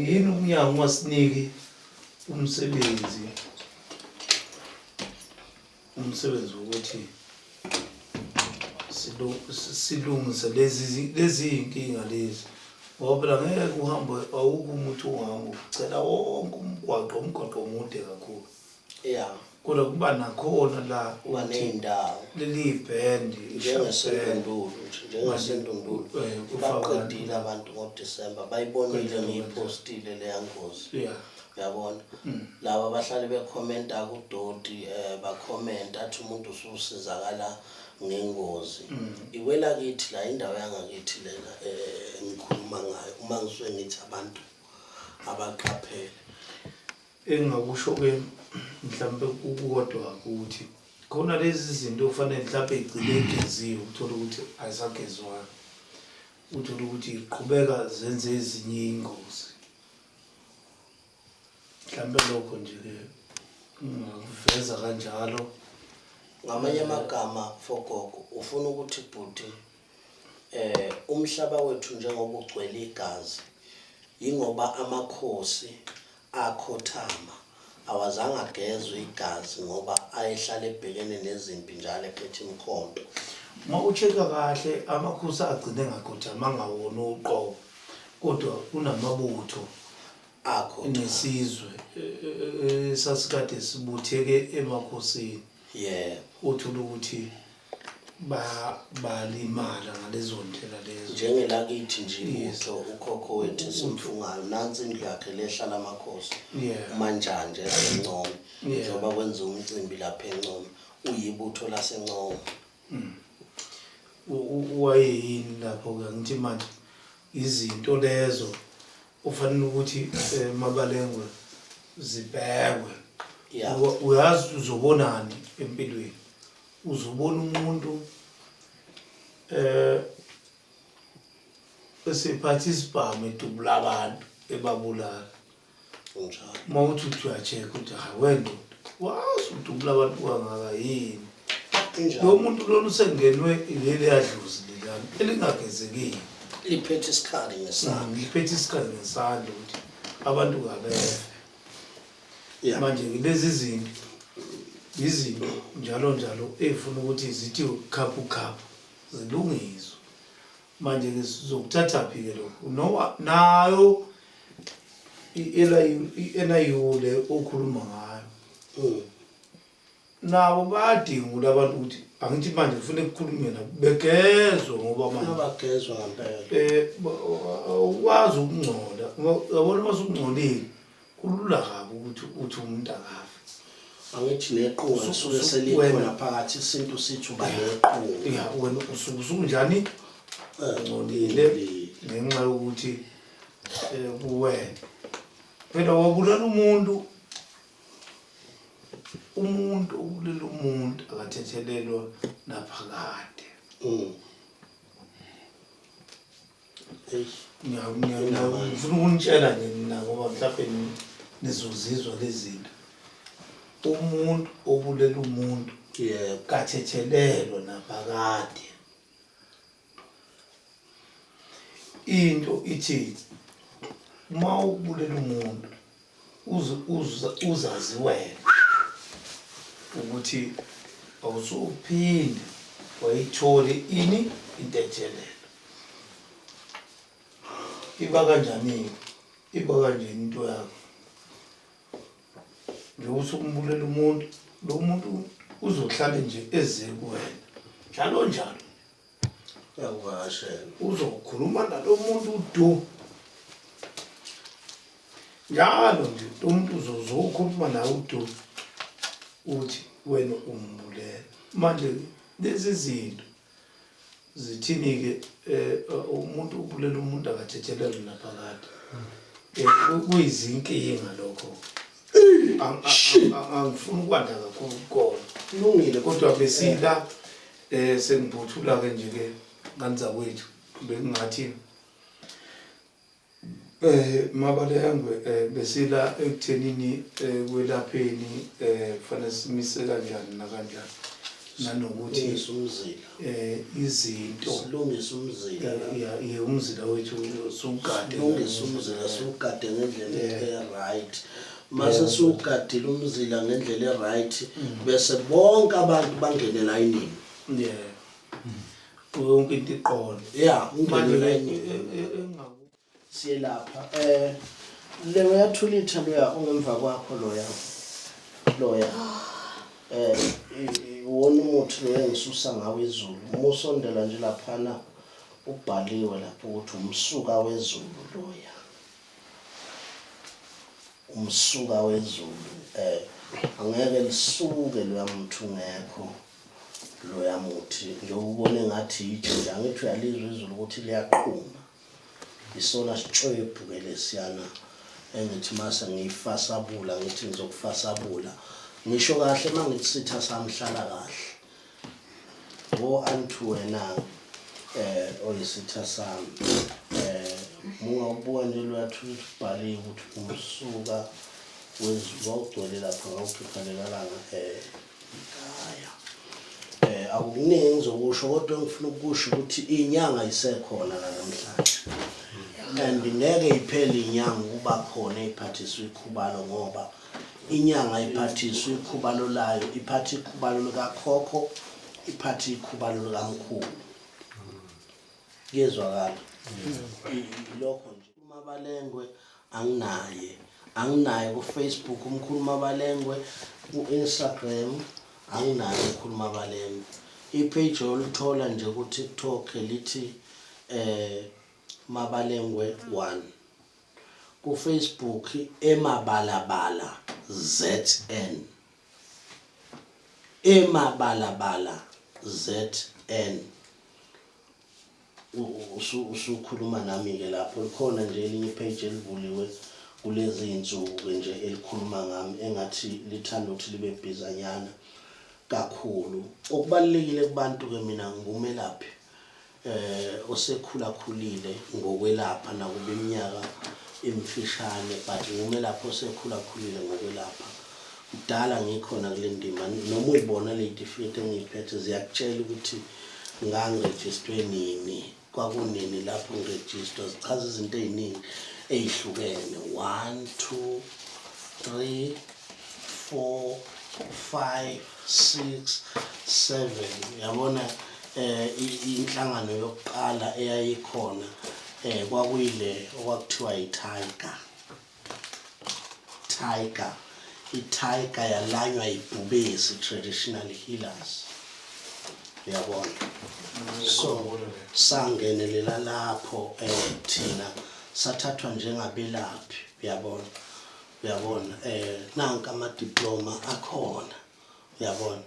yini umnyango ungasiniki umsebenzi ukuthi silungise lezi inkinga lezi ngoba phela ngeke uhambe awukho umuntu ongahamba ucela wonke umgwaqo omude kakhulu yeah kodwa kuba nakhona la waney'ndawo leli band njengasendundulu baqedile abantu ngoDisemba bayibonile ngiyipostile leya ngozi yeah uyabona laba abahlali bekhomenta kuDoti bakhomenta athi umuntu ususizakala ngengozi iwela kithi la indawo yangakithi lena ngikhuluma ngayo uma ngisuke ngithi abantu abaqaphele engakusho ke mhlambe ukukodwa ukuthi khona lezi zinto kufanele mhlambe igcine igeziwe uthola ukuthi ayisagezwanga uthola ukuthi iqhubeka zenze ezinye ingozi mhlambe lokho nje ke ngaveza kanjalo ngamanye amagama fogogo ufuna ukuthi bhuti umhlaba wethu njengoba ugcwele igazi ingoba amakhosi akhothama awazange agezwe igazi ngoba ayehlala ebhekene nezimpi njalo ephethe imkhonto uma ucheka kahle amakhosi agcine ngakhothama angawona uqobo kodwa kunamabutho akho nesizwe sasikade sibutheke emakhosini uthola ukuthi balimala ngalezo ndlela lezo njengelakithi nje utho ukhokho wethu simfungayo nansi indlu yakhe lehlala amakhosi uManjanje eseNcomo njengoba kwenza umcimbi lapha eNcomo uyibutho laseNcomo wayeyini lapho ke ngithi manje izinto lezo ufanele ukuthi mabalengwe zibhekwe uyazi uzobonani empilweni uzobona umuntu esephathisipamu edubula abantu ebabulala njalo mawuthi uyacheka ukuthi wena wazi udubula abantu kangaka yini lo muntu lona usengenwe ileli yadluzi lelani elingagezekile liphethe isikhali ngesandla ngiphethe isikhathi ngesandla ukuthi abantu kabefe manje lezi izinto njalo efuna ukuthi zithi khaphu zilungiswe manje ke sizokuthatha phi ke lokho no nayo NIU le okhuluma ngayo nabo bayadinga abantu ukuthi angithi manje kufanele kukhulunywe nabo begezwe ngoba manje abagezwa ngempela ukwazi ukungcola yabona masukungcolile kulula kabi ukuthi umuntu akafe angithi neqhuma lisuke selikhona phakathi isintu sithi uba neqhuma wena usukunjani ngcolile ngenxa yokuthi kuwena phela wabulala umuntu ubulela umuntu akathethelelwa naphakade ngifuna ukunitshela nje mina ngoba mhlawumbe nizozizwa lezinto umuntu obulela umuntu kathethelelwa naphakade into ithi uma ubulela umuntu uzazi wena ukuthi awusuphinde wayithole ini intethelelo iba kanjani into yakho nje usumbulela umuntu lo muntu uzohlala nje eze kuwena njalo yakuvakashela uzokhuluma nalo muntu do njalo nje umuntu uzokhuluma nawe do uthi wena umbulela manje lezi zinto zithini ke umuntu ubulela umuntu akathethelelwa naphakade kuyizinkinga lokho angifuni ukwanda kakhulu kona kulungile kodwa besila sengiphuthula ke nje ke nganzakwethu bengingathi mabalengwe besila ekuthenini kwelapheni kufanele simise kanjani nakanjani nanokuthi izinto silungise umzila umzila wethu sugade silungise umzila siwugade ngendlela e-right mase siwugadile umzila ngendlela e-right bese bonke abantu bangene elayinini yonke into iqonde ungene elayinini siye lapha leyo yathulitha loya ongemva kwakho loya wona umuthi lo engisusa ngawo izulu umusondela nje laphana ubhaliwe lapho ukuthi umsuka wezulu loya umsuka wezulu angeke lisuke loya muntu ngekho loya muthi nje ubone ngathi yitshe angithi uyalizwa izulu ukuthi liyaqhuma isona sicwebhu ke lesiyana engithi mase ngiyifasabula ngithi ngizokufasabula ngisho kahle mangithi sitha samhlala kahle wo antu wena oyisitha sami mungabuka nje lwathi ubhaliwe ukuthi umsuka wezulu awugcwele lapha ngawukhiphalelanga ekhaya akukuningi ngizokusho kodwa ngifuna ukusho ukuthi inyanga isekhona namhlanje and ngeke iphele inyanga kuba khona iphathiswe ikhubalo ngoba inyanga iphathiswe ikhubalo layo iphatha ikhubalo likakhokho iphatha ikhubalo likamkhulu kezwakala lokho nje uMabalengwe anginaye ku-Facebook umkhulu Mabalengwe, ku-Instagram anginaye umkhulu Mabalengwe. Ipage oluthola nje ku-TikTok lithi Mabalengwe 1. Ku-Facebook emabalabala ZN. Emabalabala ZN. Usukhuluma nami-ke lapho likhona nje elinye ipage elivuliwe kulezi iy'nsuku nje elikhuluma ngami engathi lithanda ukuthi libe bhizanyana kakhulu. Okubalulekile kubantu-ke mina ngumelaphi osekhulakhulile ngokwelapha nakuba iminyaka emfishane, but ngumelaphi osekhulakhulile ngokwelapha. Kudala ngikhona kule ndima noma uyibona le certificate engiyiphethe ziyakutshela ukuthi ngangirejistwe nini, kwakunini lapho ngirejistwa, zichaza izinto ey'ningi ey'hlukene. 1, 2, 3, 4, 5, 6, 7. Yabona inhlangano yokuqala eyayikhona kwakuyile okwakuthiwa i-Tiger. I-Tiger yalanywa ibhubesi, traditional healers. Uyabona, so sangenelela lapho thina sathathwa njengabelaphi. Uyabona nanka amadiploma akhona. Uyabona,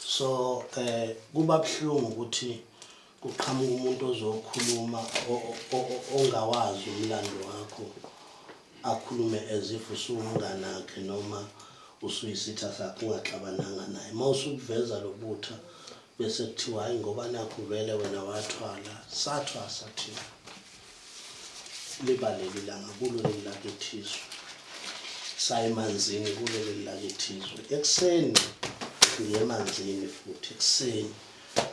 so kuba buhlungu ukuthi kuqhamuka umuntu ozokhuluma ongawazi umlando wakho, akhulume as if usumngane wakhe noma usuyisitha sakhe ungaxabananga naye. Mawusukuveza lobutha bese kuthiwa hayi ngoba nakho vele wena wathwala, sathwasa thina. Libaleli langa kulo leli lakethizwe, sayemanzini kulo leli lakethizwe. Ekuseni ngiye emanzini futhi ekuseni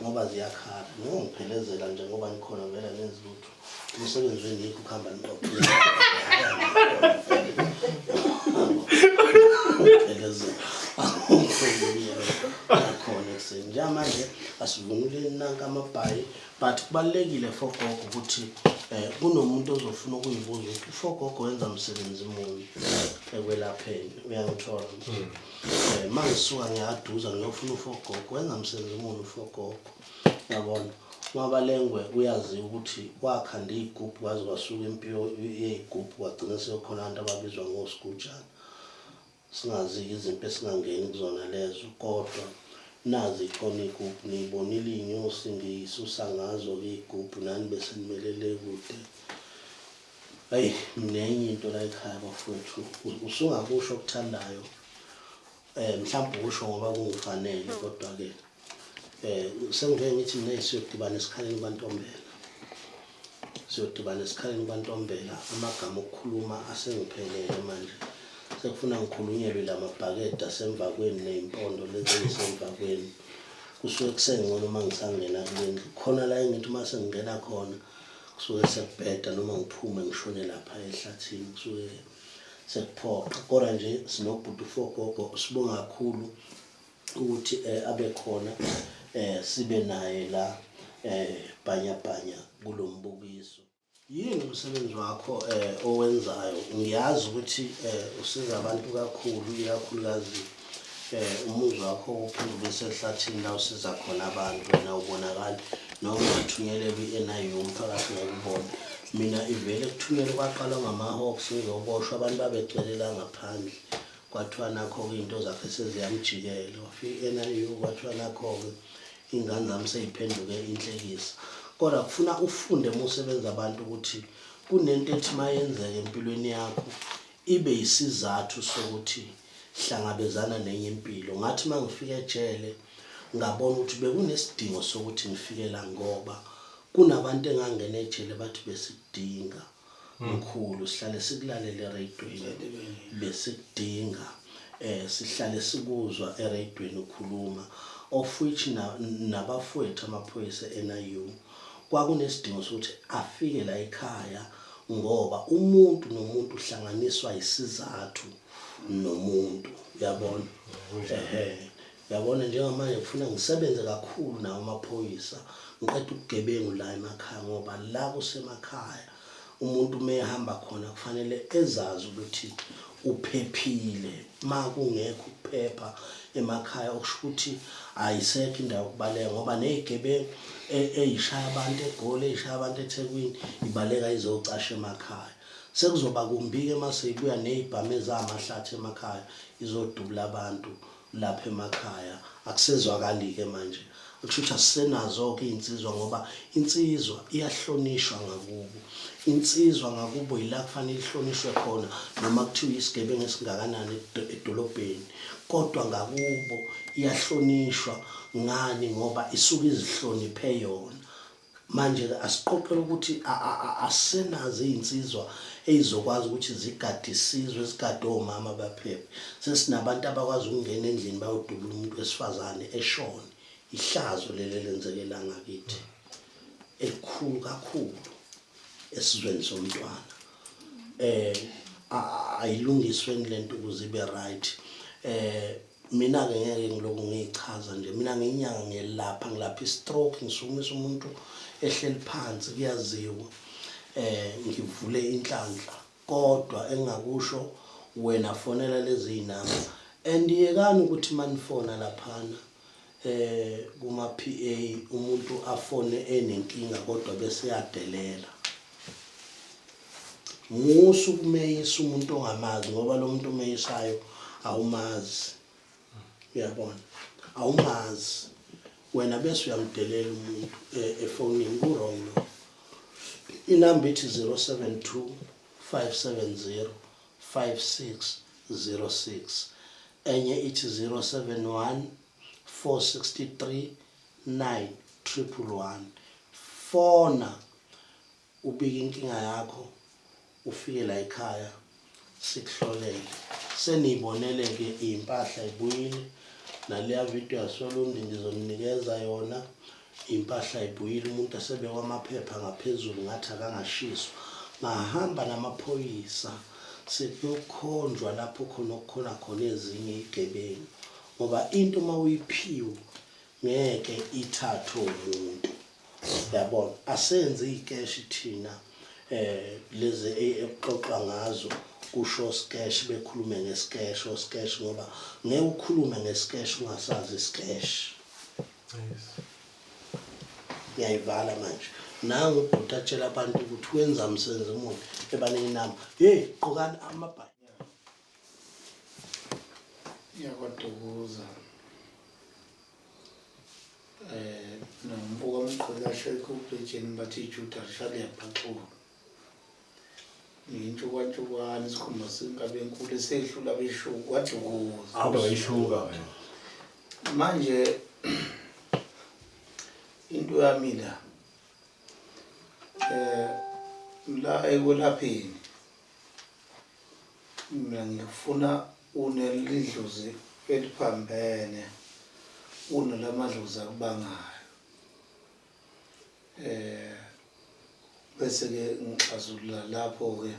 ngoba ziyakhala. Ngiphelezela nje ngoba ngikhona vele nenza lutho. Umsebenzi wengikho ukuhamba niqophile. Khona ekuseni njengamanje asivunuleni nanka amabhayi, but kubalulekile for gogo ukuthi kunomuntu ozofuna ukuyibuza ukuthi for gogo wenza umsebenzi muni ekwelapheni. Uyangithola mangisuka ngiyaduza ngiyofuna for gogo wenza umsebenzi muni for gogo. Yabona, Mabalengwe uyazi ukuthi wakhanda iy'gubhu kwaze kwasuka impiyo yey'gubhu kwagcina seyokhona abantu ababizwa ngosigujana. Singazi-ke izinto esingangeni kuzona lezo, kodwa nazi ikhona iy'gubhu niyibonile iy'nyosi ngiyisusa ngazo-ke iy'gubhu nani bese nimelele kude. Hayi nenye into la ekhaya bafowethu usungakusho okuthandayo, mhlawumbe ukusho ngoba kungifanele, kodwa-ke sengivele ngithi mina siyodibana esikhaleni kwaNtombela. Siyodibana esikhaleni kwaNtombela, amagama okukhuluma asengiphelele manje. Sekufuna ngikhulunyelwe la mabhakede asemva kweni ney'mpondo lezi ezisemva kweni. Kusuke kusengcono uma ngisangena kule ndlu. Khona la engithi uma sengingena khona kusuke sekubheda noma ngiphume ngishone lapha ehlathini kusuke sekuphoqa. Kodwa nje sinobhuti uFogogo, sibonga kakhulu ukuthi abe khona sibe naye la bhanyabhanya kulo mbukiso. Yini umsebenzi wakho owenzayo? Ngiyazi ukuthi usiza abantu kakhulu, ikakhulukazi umuzwa wakho wokuphinde ube sehlathini la usiza khona abantu wena ubonakala noma ungathunyelelwa i-NIU umphakathi ngakubona. Mina ivele kuthunyelwa kwaqala ngama-Hawks ngizoboshwa abantu babegcelela ngaphandle. Kwathiwa nakho-ke iy'nto zakhe seziyamjikela, wafika i-NIU kwathiwa nakho-ke iy'ngane zami sey'phenduke inhlekisa. Kodwa kufuna ufunde uma usebenza abantu ukuthi kunento ethi mayenzeke empilweni yakho ibe yisizathu sokuthi hlangabezana nenye impilo. Ngathi mangifika ejele ngabona ukuthi bekunesidingo sokuthi ngifike la ngoba kunabantu engangena ejele bathi besikudinga mkhulu, sihlale sikulalele eradiyweni, besikudinga sihlale sikuzwa eradiyweni ukhuluma, of which nabafowethu amaphoyisa e-NIU kwakunesidingo sokuthi afike la ekhaya ngoba umuntu nomuntu uhlanganiswa isizathu nomuntu. Uyabona, yabona njengamanje kufuna ngisebenze kakhulu nawo amaphoyisa ngiqeda ubugebengu la emakhaya ngoba la kusemakhaya umuntu mehamba khona kufanele ezazi ukuthi uphephile makungekho ukuphepha emakhaya okusho ukuthi ayisekho indawo yokubaleka ngoba nezigebengu eyishaya abantu eGoli eyishaya abantu eThekwini ibaleka izocasha emakhaya sekuzoba kumbike mase ibuya nezibhamu ezamahlathi emakhaya izodubula abantu lapha emakhaya akusezwakali ke manje kusho ukuthi asisenazo ke insizwa ngoba insizwa iyahlonishwa ngakubo insizwa ngakubo ila kufanele ihlonishwe khona noma kuthiwa isigebengu esingakanani edolobheni kodwa ngakubo iyahlonishwa ngani ngoba isuke izihloniphe yona manje asiqoqele ukuthi asenazo izinsizwa ezokwazi ukuthi zigade isizwe zigade omama baphephe sesinabantu abakwazi ukungena endlini bayodubula umuntu wesifazane eshona ihlazo leli lenzekela ngakithi elikhulu kakhulu esizweni somntwana ayilungiswe lento ukuze ibe right mina ke ngeke ngiloku ngichaza nje mina nginyanga ngiyelapha ngilapha istroke ngisukumisa umuntu ehleli phansi kuyaziwa ngivule inhlanhla kodwa engakusho wena fonela lezi zinamba andiyekani ukuthi manifona laphana kuma PA umuntu afone enenkinga kodwa bese yadelela musu kumeyisa umuntu ongamazi ngoba lo muntu omeyisayo awumazi uyabona awumazi wena bese uyamdelela umuntu efonini ku-wrong inamba ithi 072 570 5606 enye ithi 071 463 9111 fona ubika inkinga yakho ufike la ekhaya sikuhlolele senibonele ke impahla ibuyile naleya video yaSolundi ngizoninikeza yona impahla ibuyile umuntu asebekwa amaphepha ngaphezulu ngathi akangashiswa ngahamba namaphoyisa sekuyokhonjwa lapho khona ezinye igebengu ngoba into mawuyiphiwe ngeke ithathwe umuntu yabona asenze ikeshi thina lezi exoxa ngazo kusho sketch bekhulume ngesketch o sketch ngoba ngeke ukhulume ngesketch ungasazi sketch yayivala manje nangu ubhutatshela abantu ukuthi wenza umsebenzi omuhle ebaneni nami hey qokani amabhayi yakwaDukuza nombuka umqhela shekho ubhejeni bathi Juda shali yaphaxuka intshukwantshukwana isikhumba singabe enkulu esehlula beshuku waDukuza Aba wayishuka manje into yami la ekwelapheni mina ngifuna unelidlozi eliphambene unelamadlozi akubangayo bese ke ngixazulula lapho ke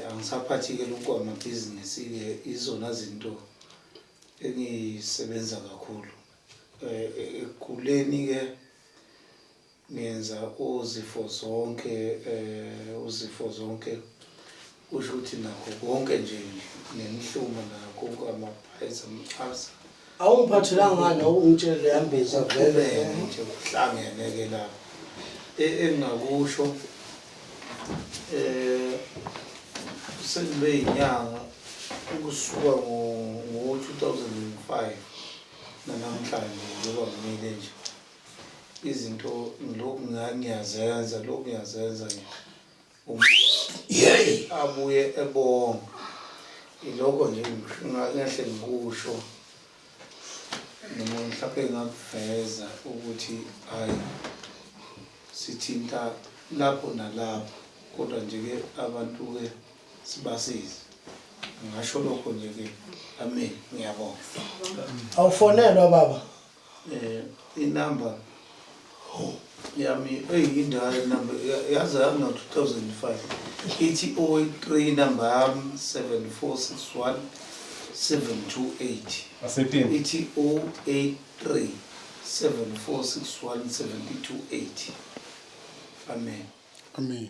angisaphathi ke lokho amabhizinisi ke izona zinto engisebenza kakhulu ekuleni ke ngenza uzifo zonke kusho ukuthi nakho konke nje nemihluma nakho amaphayiza amxhasa awungiphathelanga ngani ungitshele yambisa vele nje kuhlangene ke la engakusho sekube inyanga ukusuka ngo-2005 namhlanje ngoba ngimile nje izinto lokhu ngiyazenza nje abuye ebonga ilokho nje ngingahle ngikusho noma mhlawumbe ngakuveza ukuthi hayi sithinta lapho nalapho kodwa nje ke abantu ke sibasize ngisho lokho nje ke amen ngiyabonga awufonelwa baba inamba yami eyindawo number yazi yami ngo-2005 ithi 083 number yami 7461 728 asepini ithi 083 7461 728 amen amen.